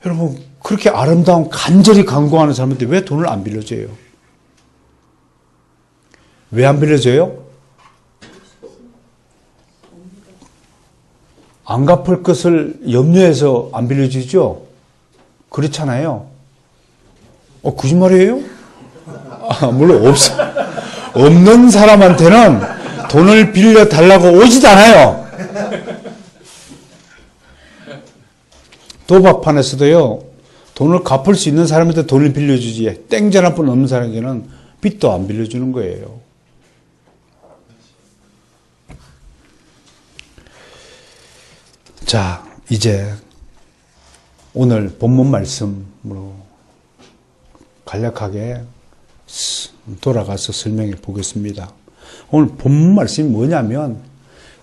[SPEAKER 1] 여러분, 그렇게 아름다운 간절히 간구하는 사람한테 왜 돈을 안 빌려줘요? 왜 안 빌려줘요? 안 갚을 것을 염려해서 안 빌려주죠? 그렇잖아요. 거짓말이에요? 물론 없는 사람한테는 돈을 빌려달라고 오지도 않아요. 도박판에서도요, 돈을 갚을 수 있는 사람한테 돈을 빌려주지, 땡전 한 푼 없는 사람에게는 빚도 안 빌려주는 거예요. 자, 이제 오늘 본문 말씀으로 간략하게 돌아가서 설명해 보겠습니다. 오늘 본문 말씀이 뭐냐면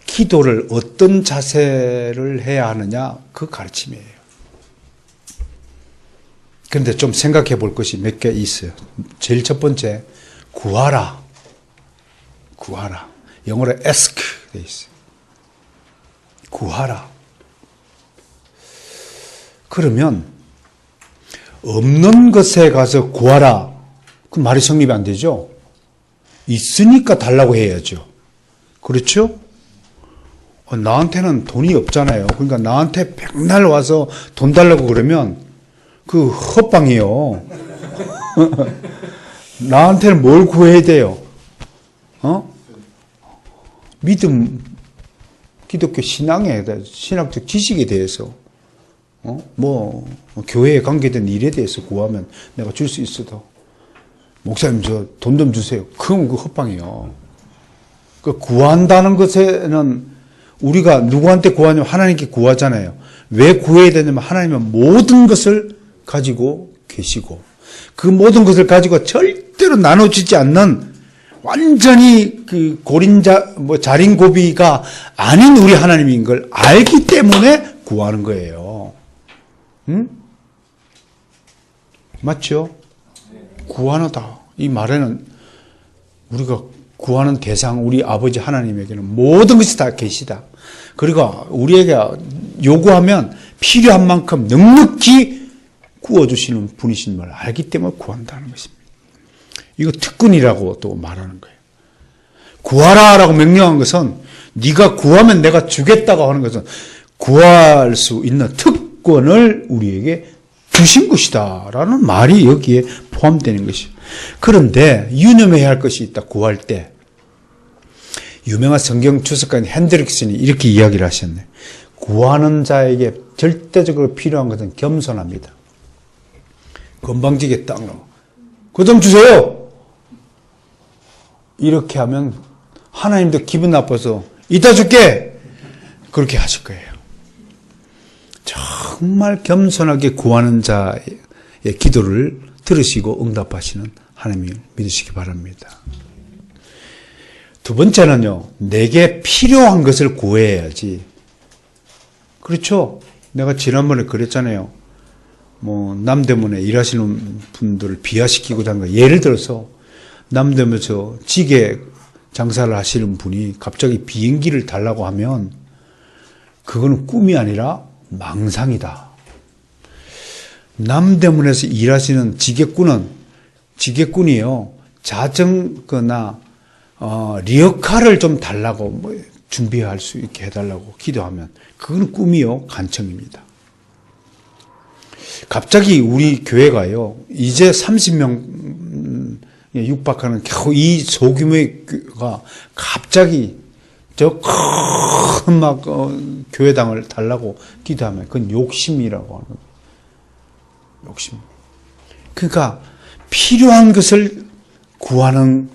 [SPEAKER 1] 기도를 어떤 자세를 해야 하느냐 그 가르침이에요. 그런데 좀 생각해 볼 것이 몇 개 있어요. 제일 첫 번째, 구하라. 구하라. 영어로 ask 돼 있어요. 구하라. 그러면 없는 것에 가서 구하라. 그 말이 성립이 안 되죠. 있으니까 달라고 해야죠. 그렇죠? 나한테는 돈이 없잖아요. 그러니까 나한테 백날 와서 돈 달라고 그러면 그 헛방이에요. 나한테는 뭘 구해야 돼요? 믿음, 기독교 신학적 지식에 대해서 교회에 관계된 일에 대해서 구하면 내가 줄 수 있어도, 목사님 저 돈 좀 주세요. 그럼 그 헛방이에요. 그 구한다는 것에는 우리가 누구한테 구하냐면 하나님께 구하잖아요. 왜 구해야 되냐면 하나님은 모든 것을 가지고 계시고 그 모든 것을 가지고 절대로 나눠주지 않는 완전히 그 자린고비가 아닌 우리 하나님인 걸 알기 때문에 구하는 거예요. 응? 맞죠? 구하노다. 이 말에는 우리가 구하는 대상, 우리 아버지 하나님에게는 모든 것이 다 계시다. 그리고 우리에게 요구하면 필요한 만큼 넉넉히 구워주시는 분이신 걸 알기 때문에 구한다는 것입니다. 이거 특권이라고 또 말하는 거예요. 구하라라고 명령한 것은 네가 구하면 내가 주겠다고 하는 것은 구할 수 있는 특권을 우리에게 주신 것이다 라는 말이 여기에 포함되는 것이에요. 그런데 유념해야 할 것이 있다. 구할 때 유명한 성경 주석가인 핸드릭슨이 이렇게 이야기를 하셨네. 구하는 자에게 절대적으로 필요한 것은 겸손합니다. 건방지게 딱 나와. 그거 좀 주세요. 이렇게 하면 하나님도 기분 나빠서 이따 줄게. 그렇게 하실 거예요. 정말 겸손하게 구하는 자의 기도를 들으시고 응답하시는 하나님을 믿으시기 바랍니다. 두 번째는요, 내게 필요한 것을 구해야지. 그렇죠? 내가 지난번에 그랬잖아요. 남대문에 일하시는 분들을 비하시키고자 하는 거. 예를 들어서 남대문에서 지게 장사를 하시는 분이 갑자기 비행기를 달라고 하면 그거는 꿈이 아니라 망상이다. 남대문에서 일하시는 지게꾼이요. 자전거나 리어카를 좀 달라고 준비할 수 있게 해달라고 기도하면 그건 꿈이요. 간청입니다. 갑자기 우리 교회가요. 이제 30명 육박하는 겨우 이 소규모의 교회가 갑자기 저 큰 막 교회당을 달라고 기도하면 그건 욕심이라고 하는 거예요. 욕심. 그러니까 필요한 것을 구하는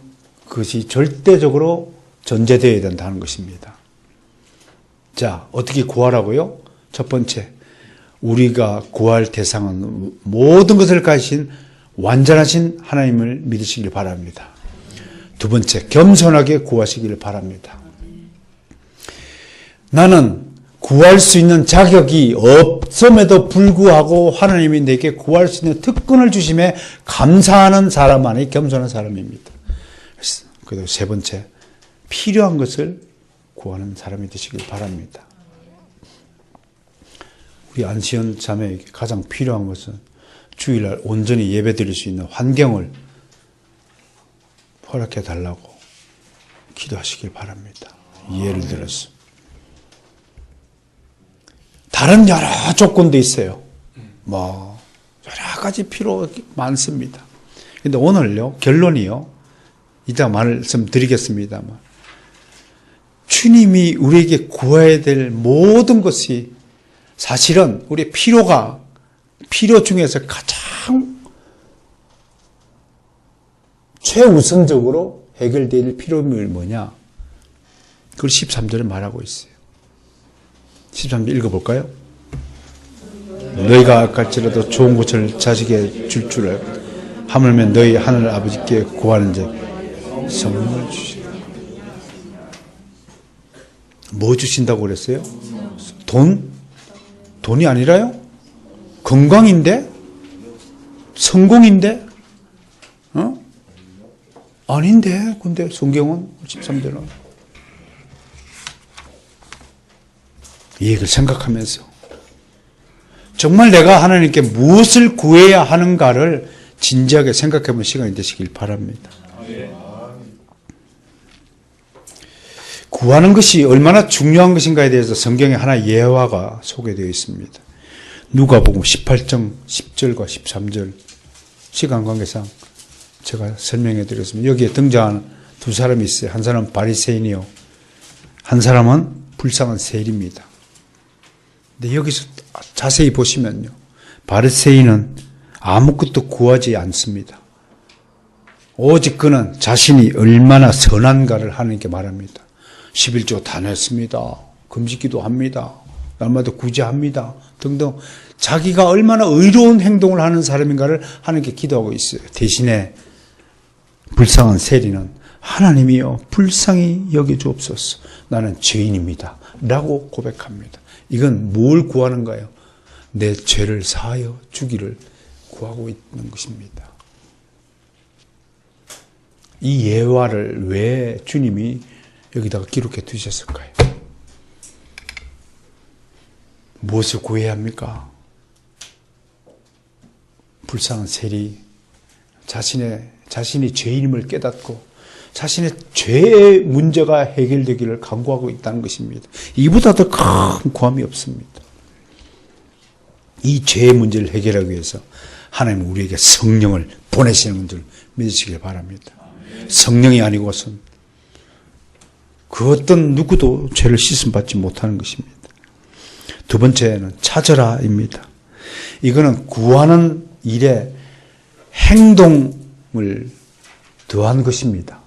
[SPEAKER 1] 것이 절대적으로 전제되어야 된다는 것입니다. 자, 어떻게 구하라고요? 첫 번째, 우리가 구할 대상은 모든 것을 가지신 완전하신 하나님을 믿으시길 바랍니다. 두 번째, 겸손하게 구하시길 바랍니다. 나는 구할 수 있는 자격이 없음에도 불구하고 하나님이 내게 구할 수 있는 특권을 주심에 감사하는 사람만이 겸손한 사람입니다. 그리고 세 번째, 필요한 것을 구하는 사람이 되시길 바랍니다. 우리 안시현 자매에게 가장 필요한 것은 주일날 온전히 예배 드릴 수 있는 환경을 허락해 달라고 기도하시길 바랍니다. 예를 들어서 다른 여러 조건도 있어요. 뭐 여러 가지 필요 많습니다. 근데 오늘요, 결론이요, 이따 말씀드리겠습니다만, 주님이 우리에게 구해야 될 모든 것이 사실은 우리의 필요 중에서 가장 최우선적으로 해결될 필요물이 뭐냐? 그걸 13절에 말하고 있어요. 13절 읽어볼까요? 너희가 갈지라도 좋은 것을 자식에게 줄 줄 알고 하물며 너희 하늘 아버지께 구하는 자 성령을 주시라. 뭐 주신다고 그랬어요? 돈이 아니라요? 건강인데? 성공인데? 아닌데? 근데 성경은 13절은 이 얘기를 생각하면서 정말 내가 하나님께 무엇을 구해야 하는가를 진지하게 생각해보는 시간이 되시길 바랍니다. 구하는 것이 얼마나 중요한 것인가에 대해서 성경에 하나 예화가 소개되어 있습니다. 누가복음 18장 10절과 13절 시간 관계상 제가 설명해 드렸습니다. 여기에 등장하는 두 사람이 있어요. 한 사람은 바리새인이요, 한 사람은 불쌍한 세리입니다. 근데 여기서 자세히 보시면요, 바리새인은 아무것도 구하지 않습니다. 오직 그는 자신이 얼마나 선한가를 하나님께 말합니다. 11조 다 냈습니다. 금식기도 합니다. 날마다 구제합니다. 등등 자기가 얼마나 의로운 행동을 하는 사람인가를 하나님께 기도하고 있어요. 대신에 불쌍한 세리는 하나님이여 불쌍히 여겨주옵소서. 나는 죄인입니다. 라고 고백합니다. 이건 뭘 구하는가요? 내 죄를 사하여 주기를 구하고 있는 것입니다. 이 예화를 왜 주님이 여기다가 기록해 두셨을까요? 무엇을 구해야 합니까? 불쌍한 세리, 자신이 죄인임을 깨닫고 자신의 죄의 문제가 해결되기를 간구하고 있다는 것입니다. 이보다 더 큰 구함이 없습니다. 이 죄의 문제를 해결하기 위해서 하나님은 우리에게 성령을 보내시는 줄 믿으시길 바랍니다. 성령이 아니고선 그 어떤 누구도 죄를 씻음받지 못하는 것입니다. 두 번째는 찾으라입니다. 이거는 구하는 일에 행동을 더한 것입니다.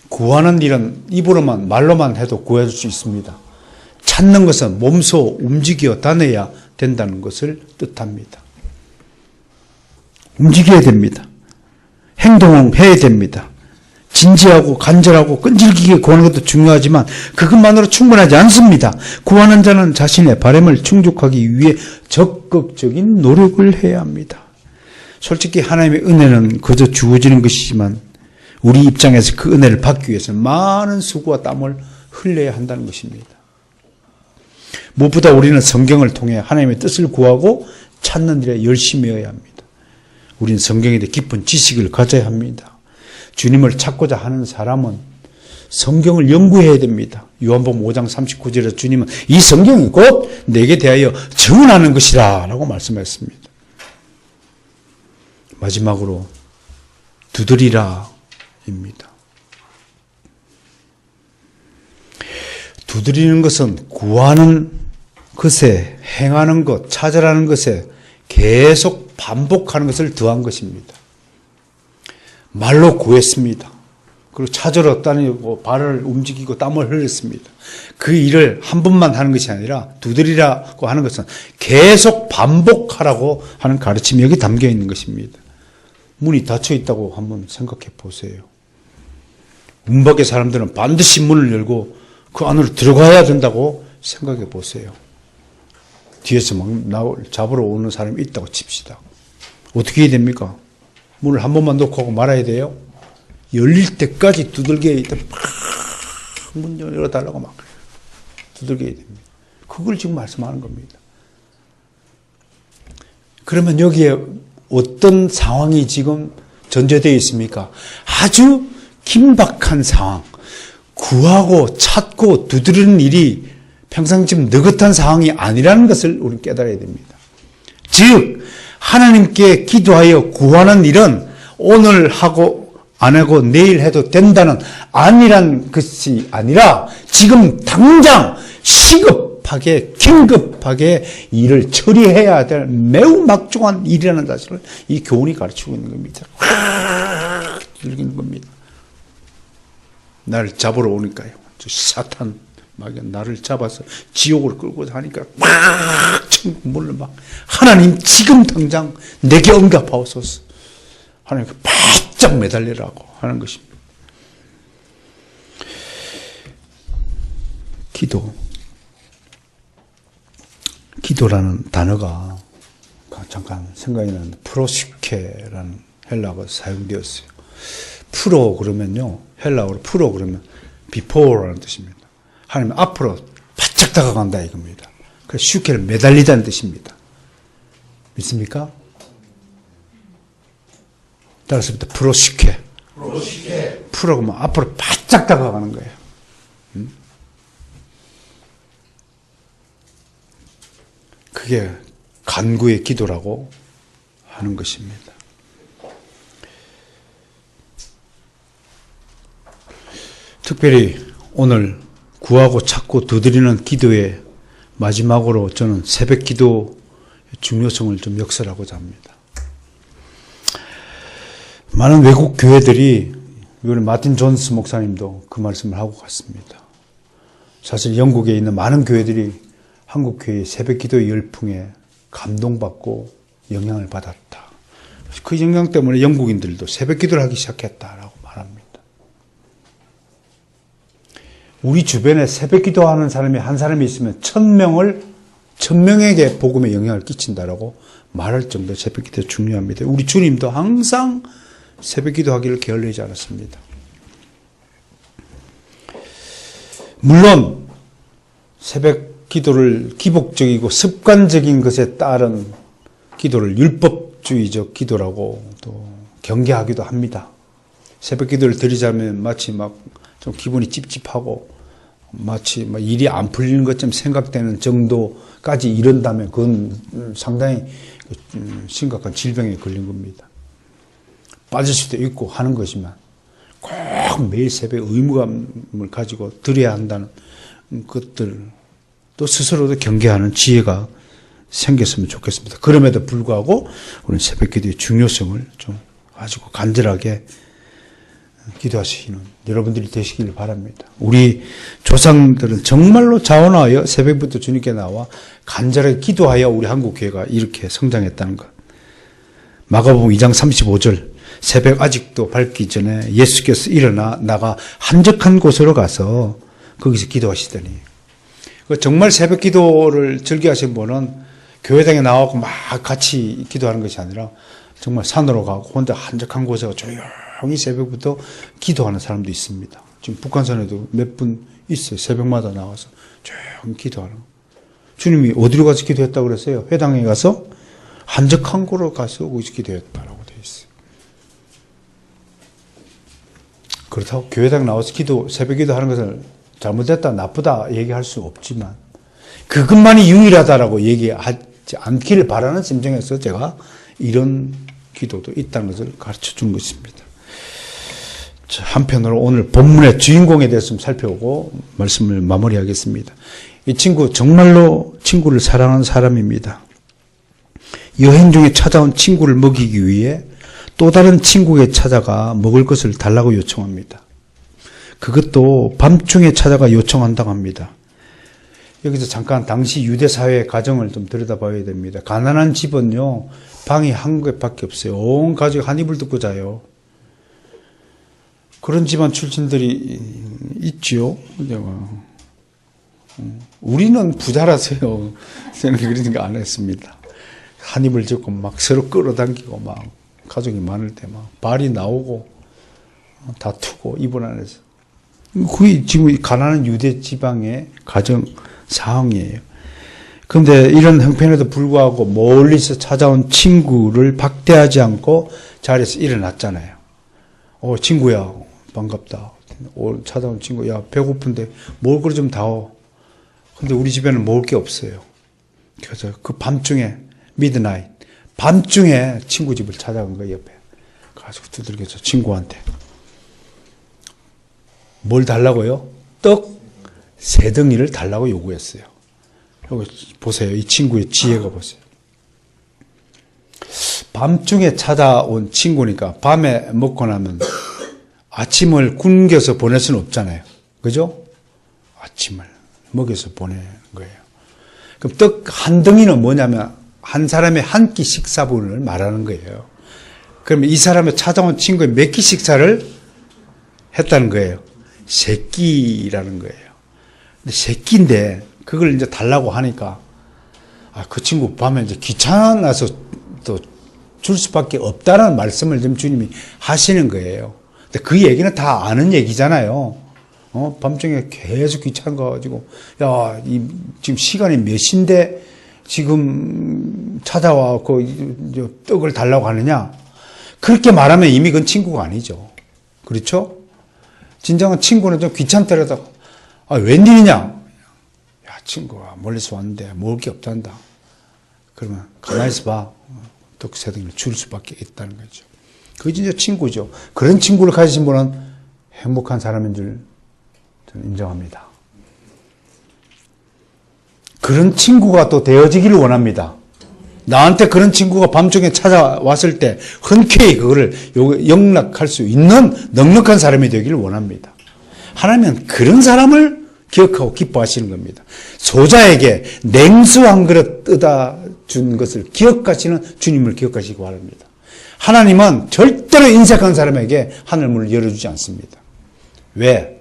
[SPEAKER 1] 구하는 일은 입으로만 말로만 해도 구할 수 있습니다. 찾는 것은 몸소 움직여 다녀야 된다는 것을 뜻합니다. 움직여야 됩니다. 행동해야 됩니다. 진지하고 간절하고 끈질기게 구하는 것도 중요하지만 그것만으로 충분하지 않습니다. 구하는 자는 자신의 바람을 충족하기 위해 적극적인 노력을 해야 합니다. 솔직히 하나님의 은혜는 그저 주어지는 것이지만 우리 입장에서 그 은혜를 받기 위해서는 많은 수고와 땀을 흘려야 한다는 것입니다. 무엇보다 우리는 성경을 통해 하나님의 뜻을 구하고 찾는 일에 열심히여야 합니다. 우리는 성경에 대해 깊은 지식을 가져야 합니다. 주님을 찾고자 하는 사람은 성경을 연구해야 됩니다. 요한복음 5장 39절에 주님은 이 성경이 곧 내게 대하여 증언하는 것이라 라고 말씀하셨습니다. 마지막으로 두드리라 입니다. 두드리는 것은 구하는 것에, 행하는 것, 찾으라는 것에 계속 반복하는 것을 더한 것입니다. 말로 구했습니다. 그리고 찾으러 다니고 발을 움직이고 땀을 흘렸습니다. 그 일을 한 번만 하는 것이 아니라 두드리라고 하는 것은 계속 반복하라고 하는 가르침이 여기 담겨 있는 것입니다. 문이 닫혀 있다고 한번 생각해 보세요. 문 밖의 사람들은 반드시 문을 열고 그 안으로 들어가야 된다고 생각해 보세요. 뒤에서 막 잡으러 오는 사람이 있다고 칩시다. 어떻게 해야 됩니까? 문을 한 번만 놓고 하고 말아야 돼요? 열릴 때까지 두들겨야 돼. 문 열어달라고 막 두들겨야 됩니다. 그걸 지금 말씀하는 겁니다. 그러면 여기에 어떤 상황이 지금 전제되어 있습니까? 아주 긴박한 상황. 구하고 찾고 두드리는 일이 평상시처럼 느긋한 상황이 아니라는 것을 우리는 깨달아야 됩니다. 즉 하나님께 기도하여 구하는 일은 오늘 하고 안 하고 내일 해도 된다는 아니란 것이 아니라 지금 당장 시급하게 긴급하게 일을 처리해야 될 매우 막중한 일이라는 사실을 이 교훈이 가르치고 있는 겁니다. 들리는 겁니다. 나를 잡으러 오니까요. 저 사탄 막 나를 잡아서 지옥으로 끌고 가니까 막 천국물로 막 하나님 지금 당장 내게 응답하옵소서. 하나님께 바짝 매달리라고 하는 것입니다. 기도라는 단어가 잠깐 생각이 나는데 프로시케라는 헬라어가 사용되었어요. 프로 그러면요, 헬라어로 프로 그러면 before라는 뜻입니다. 하나님 앞으로 바짝 다가간다 이겁니다. 그래서 슈케를 매달리다는 뜻입니다. 믿습니까? 따라서부터 프로시케. 프로가 뭐 앞으로 바짝 다가가는 거예요. 그게 간구의 기도라고 하는 것입니다. 특별히 오늘 구하고 찾고 두드리는 기도의 마지막으로 저는 새벽 기도의 중요성을 좀 역설하고자 합니다. 많은 외국 교회들이, 이번에 마틴 존스 목사님도 그 말씀을 하고 갔습니다. 사실 영국에 있는 많은 교회들이 한국 교회의 새벽 기도의 열풍에 감동받고 영향을 받았다. 그 영향 때문에 영국인들도 새벽 기도를 하기 시작했다라고 말합니다. 우리 주변에 새벽 기도하는 사람이 한 사람이 있으면 1000명에게 복음에 영향을 끼친다라고 말할 정도로 새벽 기도 중요합니다. 우리 주님도 항상 새벽 기도하기를 게을리지 않았습니다. 물론 새벽 기도를 기복적이고 습관적인 것에 따른 기도를 율법주의적 기도라고 또 경계하기도 합니다. 새벽 기도를 드리자면 마치 막 좀 기분이 찝찝하고 마치 막 일이 안 풀리는 것처럼 생각되는 정도까지 이른다면 그건 상당히 심각한 질병에 걸린 겁니다. 빠질 수도 있고 하는 것이지만 꼭 매일 새벽 의무감을 가지고 드려야 한다는 것들 또 스스로도 경계하는 지혜가 생겼으면 좋겠습니다. 그럼에도 불구하고 우리는 새벽 기도의 중요성을 좀 가지고 간절하게 기도하시는 여러분들이 되시길 바랍니다. 우리 조상들은 정말로 자원하여 새벽부터 주님께 나와 간절하게 기도하여 우리 한국교회가 이렇게 성장했다는 것. 마가복음 2장 35절 새벽 아직도 밝기 전에 예수께서 일어나 나가 한적한 곳으로 가서 거기서 기도하시더니, 정말 새벽 기도를 즐겨하신 분은 교회당에 나와서 막 같이 기도하는 것이 아니라 정말 산으로 가고 혼자 한적한 곳에 조용히 새벽부터 기도하는 사람도 있습니다. 지금 북한산에도 몇 분 있어요. 새벽마다 나와서 조용히 기도하는. 주님이 어디로 가서 기도했다고 그랬어요? 회당에 가서 한적한 곳으로 가서 거기서 기도했다라고 되어 있어요. 그렇다고 교회당 나와서 새벽 기도하는 것을 잘못됐다, 나쁘다 얘기할 수 없지만 그것만이 유일하다라고 얘기하지 않기를 바라는 심정에서 제가 이런 기도도 있다는 것을 가르쳐 준 것입니다. 자, 한편으로 오늘 본문의 주인공에 대해서 좀 살펴보고 말씀을 마무리하겠습니다. 이 친구 정말로 친구를 사랑하는 사람입니다. 여행 중에 찾아온 친구를 먹이기 위해 또 다른 친구에게 찾아가 먹을 것을 달라고 요청합니다. 그것도 밤중에 찾아가 요청한다고 합니다. 여기서 잠깐 당시 유대 사회의 가정을 좀 들여다봐야 됩니다. 가난한 집은요, 방이 한 개밖에 없어요. 온 가족이 한 이불 덮고 자요. 그런 집안 출신들이 있지요. 우리는 부자라서요. 저는 그런 거 안 했습니다. 한 입을 젓고 막 서로 끌어당기고 막 가족이 많을 때 막 발이 나오고 다투고 이불 안에서. 그게 지금 가난한 유대 지방의 가정 상황이에요. 그런데 이런 형편에도 불구하고 멀리서 찾아온 친구를 박대하지 않고 자리에서 일어났잖아요. 친구야, 반갑다. 찾아온 친구, 야, 배고픈데 먹을 걸 좀 다오. 근데 우리 집에는 먹을 게 없어요. 그래서 그 밤중에, 미드나잇, 밤중에 친구 집을 찾아간 거예요, 옆에. 가지고 두들겨서 친구한테. 뭘 달라고요? 떡 3덩이를 달라고 요구했어요. 여기 보세요. 이 친구의 지혜가 보세요. 밤중에 찾아온 친구니까 밤에 먹고 나면 아침을 굶겨서 보낼 수는 없잖아요. 그죠? 아침을 먹여서 보내는 거예요. 그럼 떡 한 덩이는 뭐냐면 한 사람의 한 끼 식사분을 말하는 거예요. 그러면 이 사람의 찾아온 친구의 몇 끼 식사를 했다는 거예요. 3끼라는 거예요. 근데 3끼인데 그걸 이제 달라고 하니까 그 친구 밤에 이제 귀찮아서 또 줄 수밖에 없다는 말씀을 좀 주님이 하시는 거예요. 근데 그 얘기는 다 아는 얘기잖아요. 밤중에 계속 귀찮은 거 가지고 야, 지금 시간이 몇 시인데 지금 찾아와 그 떡을 달라고 하느냐? 그렇게 말하면 이미 그건 친구가 아니죠. 그렇죠? 진정한 친구는 좀 귀찮더라도 웬일이냐? 야, 친구가 멀리서 왔는데 먹을 게 없단다. 그러면 가만히 있어 봐. 떡 3덩이를 줄 수밖에 있다는 거죠. 그게 진짜 친구죠. 그런 친구를 가지신 분은 행복한 사람인 줄 저는 인정합니다. 그런 친구가 또 되어지기를 원합니다. 나한테 그런 친구가 밤중에 찾아왔을 때 흔쾌히 그거를 용납할 수 있는 넉넉한 사람이 되기를 원합니다. 하나님은 그런 사람을 기억하고 기뻐하시는 겁니다. 소자에게 냉수 한 그릇 떠다 준 것을 기억하시는 주님을 기억하시기 바랍니다. 하나님은 절대로 인색한 사람에게 하늘문을 열어주지 않습니다. 왜?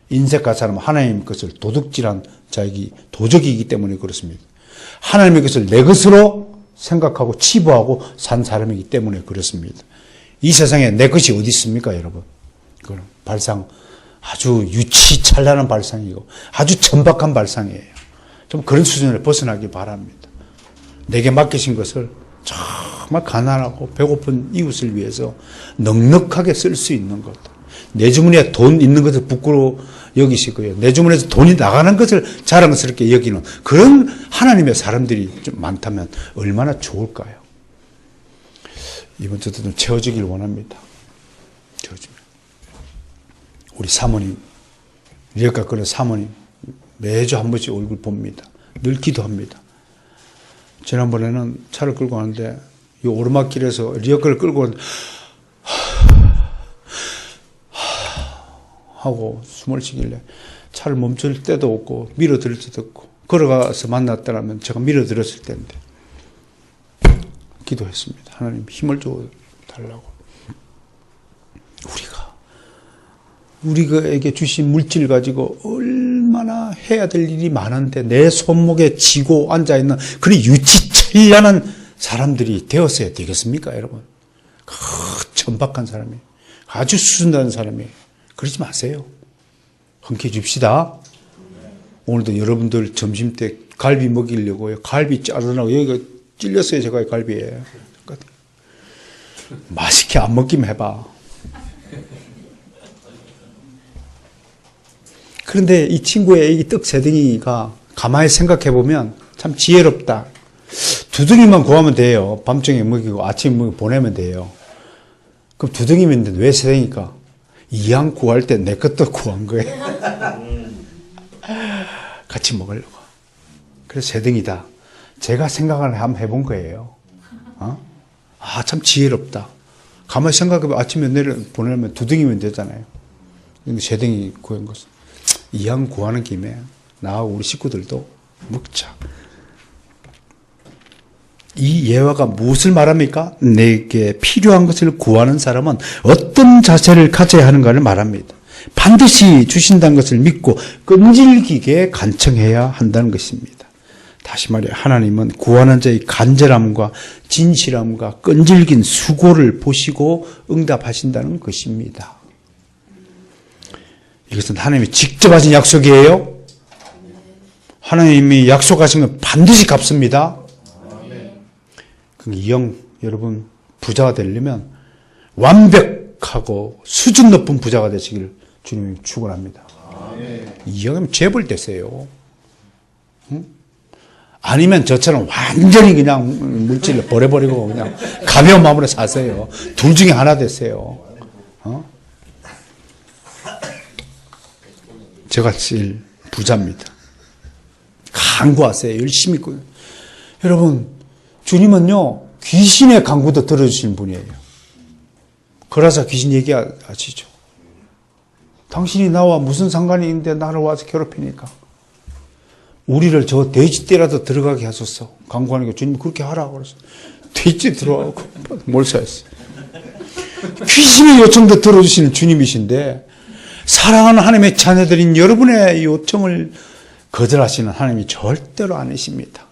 [SPEAKER 1] 인색한 사람은 하나님 것을 도둑질한 자이기 도적이기 때문에 그렇습니다. 하나님의 것을 내 것으로 생각하고 치부하고 산 사람이기 때문에 그렇습니다. 이 세상에 내 것이 어디 있습니까, 여러분? 그건 발상 아주 유치찬란한 발상이고 아주 천박한 발상이에요. 좀 그런 수준을 벗어나기 바랍니다. 내게 맡기신 것을 정말 가난하고 배고픈 이웃을 위해서 넉넉하게 쓸 수 있는 것. 내 주머니에 돈 있는 것을 부끄러워 여기시고요. 내 주머니에서 돈이 나가는 것을 자랑스럽게 여기는 그런 하나님의 사람들이 좀 많다면 얼마나 좋을까요? 이번 주도 좀 채워주길 원합니다. 채워줍니다. 우리 사모님, 리어카 끄는 사모님 매주 한 번씩 얼굴 봅니다. 늘 기도합니다. 지난번에는 차를 끌고 가는데 이 오르막길에서 리어카를 끌고 가는데 하고 숨을 쉬길래 차를 멈출 때도 없고 밀어들일 때도 없고 걸어가서 만났다면 제가 밀어들었을 텐데 기도했습니다. 하나님 힘을 줘 달라고. 우리에게 주신 물질 가지고 얼마나 해야 될 일이 많은데 내 손목에 쥐고 앉아있는 그런 유치천란한 사람들이 되었어야 되겠습니까, 여러분? 천박한 사람이에요. 아주 수준다는 사람이에요. 그러지 마세요. 흔쾌히 줍시다. 오늘도 여러분들 점심때 갈비 먹이려고요. 갈비 자르라고 여기가 찔렸어요. 제가 갈비에. 맛있게 안 먹기만 해봐. 그런데 이 친구의 이 떡 3덩이가 가만히 생각해보면 참 지혜롭다. 2덩이만 구하면 돼요. 밤중에 먹이고 아침에 먹이고 보내면 돼요. 그럼 2덩이면 왜 3덩이일까? 이양 구할 때 내 것도 구한 거예요. 같이 먹으려고. 그래서 세등이다. 제가 생각을 한번 해본 거예요. 참 지혜롭다. 가만히 생각해보면 아침에 보내면 2등이면 되잖아요. 근데 세등이 구한 것은 이양 구하는 김에 나하고 우리 식구들도 먹자. 이 예화가 무엇을 말합니까? 내게 필요한 것을 구하는 사람은 어떤 자세를 가져야 하는가를 말합니다. 반드시 주신다는 것을 믿고 끈질기게 간청해야 한다는 것입니다. 다시 말해 하나님은 구하는 자의 간절함과 진실함과 끈질긴 수고를 보시고 응답하신다는 것입니다. 이것은 하나님이 직접 하신 약속이에요. 하나님이 약속하신 건 반드시 갚습니다. 이 영 여러분 부자가 되려면 완벽하고 수준 높은 부자가 되시기를 주님이 축원합니다. 이 영이면 재벌 되세요. 아니면 저처럼 완전히 그냥 물질을 버려버리고 그냥 가벼운 마음으로 사세요. 둘 중에 하나 되세요. 제가 제일 부자입니다. 간구하세요. 열심히. 여러분, 주님은요, 귀신의 간구도 들어주시는 분이에요. 그러자 귀신 얘기하시죠. 당신이 나와 무슨 상관이 있는데 나를 와서 괴롭히니까. 우리를 저 돼지떼라도 들어가게 하소서. 간구하니까 주님이 그렇게 하라고 그랬어요. 돼지떼 들어가고 몰사했어요. 귀신의 요청도 들어주시는 주님이신데 사랑하는 하나님의 자녀들인 여러분의 요청을 거절하시는 하나님이 절대로 아니십니다.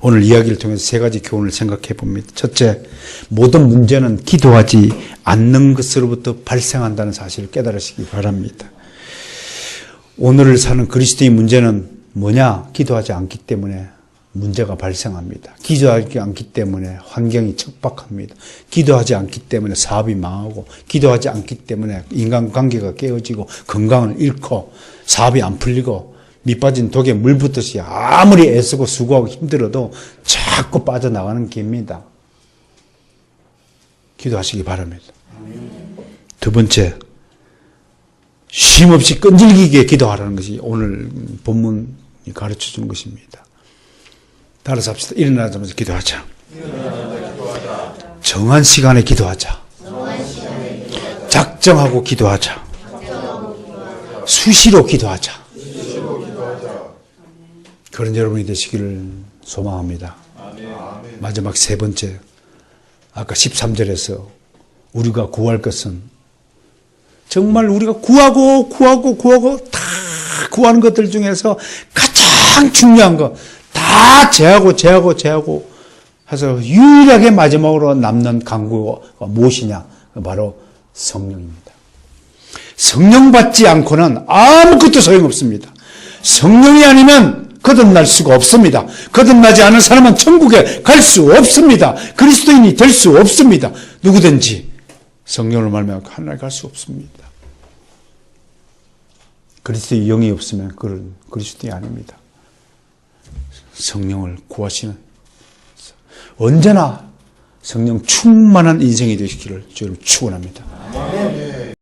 [SPEAKER 1] 오늘 이야기를 통해서 3가지 교훈을 생각해 봅니다. 첫째, 모든 문제는 기도하지 않는 것으로부터 발생한다는 사실을 깨달으시기 바랍니다. 오늘을 사는 그리스도의 문제는 뭐냐? 기도하지 않기 때문에 문제가 발생합니다. 기도하지 않기 때문에 환경이 척박합니다. 기도하지 않기 때문에 사업이 망하고, 기도하지 않기 때문에 인간관계가 깨어지고, 건강을 잃고, 사업이 안 풀리고, 밑빠진 독에 물 붓듯이 아무리 애쓰고 수고하고 힘들어도 자꾸 빠져나가는 길입니다. 기도하시기 바랍니다. 두 번째, 쉼없이 끈질기게 기도하라는 것이 오늘 본문이 가르쳐준 것입니다. 따라서 합시다. 일어나자마자 기도하자. 정한 시간에 기도하자. 작정하고 기도하자. 수시로 기도하자. 그런 여러분이 되시기를 소망합니다. 마지막 3번째, 아까 13절에서 우리가 구할 것은 정말 우리가 구하고 다 구하는 것들 중에서 가장 중요한 거 다 제하고 해서 유일하게 마지막으로 남는 간구가 무엇이냐? 바로 성령입니다. 성령 받지 않고는 아무것도 소용없습니다. 성령이 아니면 거듭날 수가 없습니다. 거듭나지 않은 사람은 천국에 갈 수 없습니다. 그리스도인이 될 수 없습니다. 누구든지 성령을 말미암아 하나님 갈 수 없습니다. 그리스도의 영이 없으면 그런 그리스도인이 아닙니다. 성령을 구하시는, 언제나 성령 충만한 인생이 되시기를 주님 축원합니다.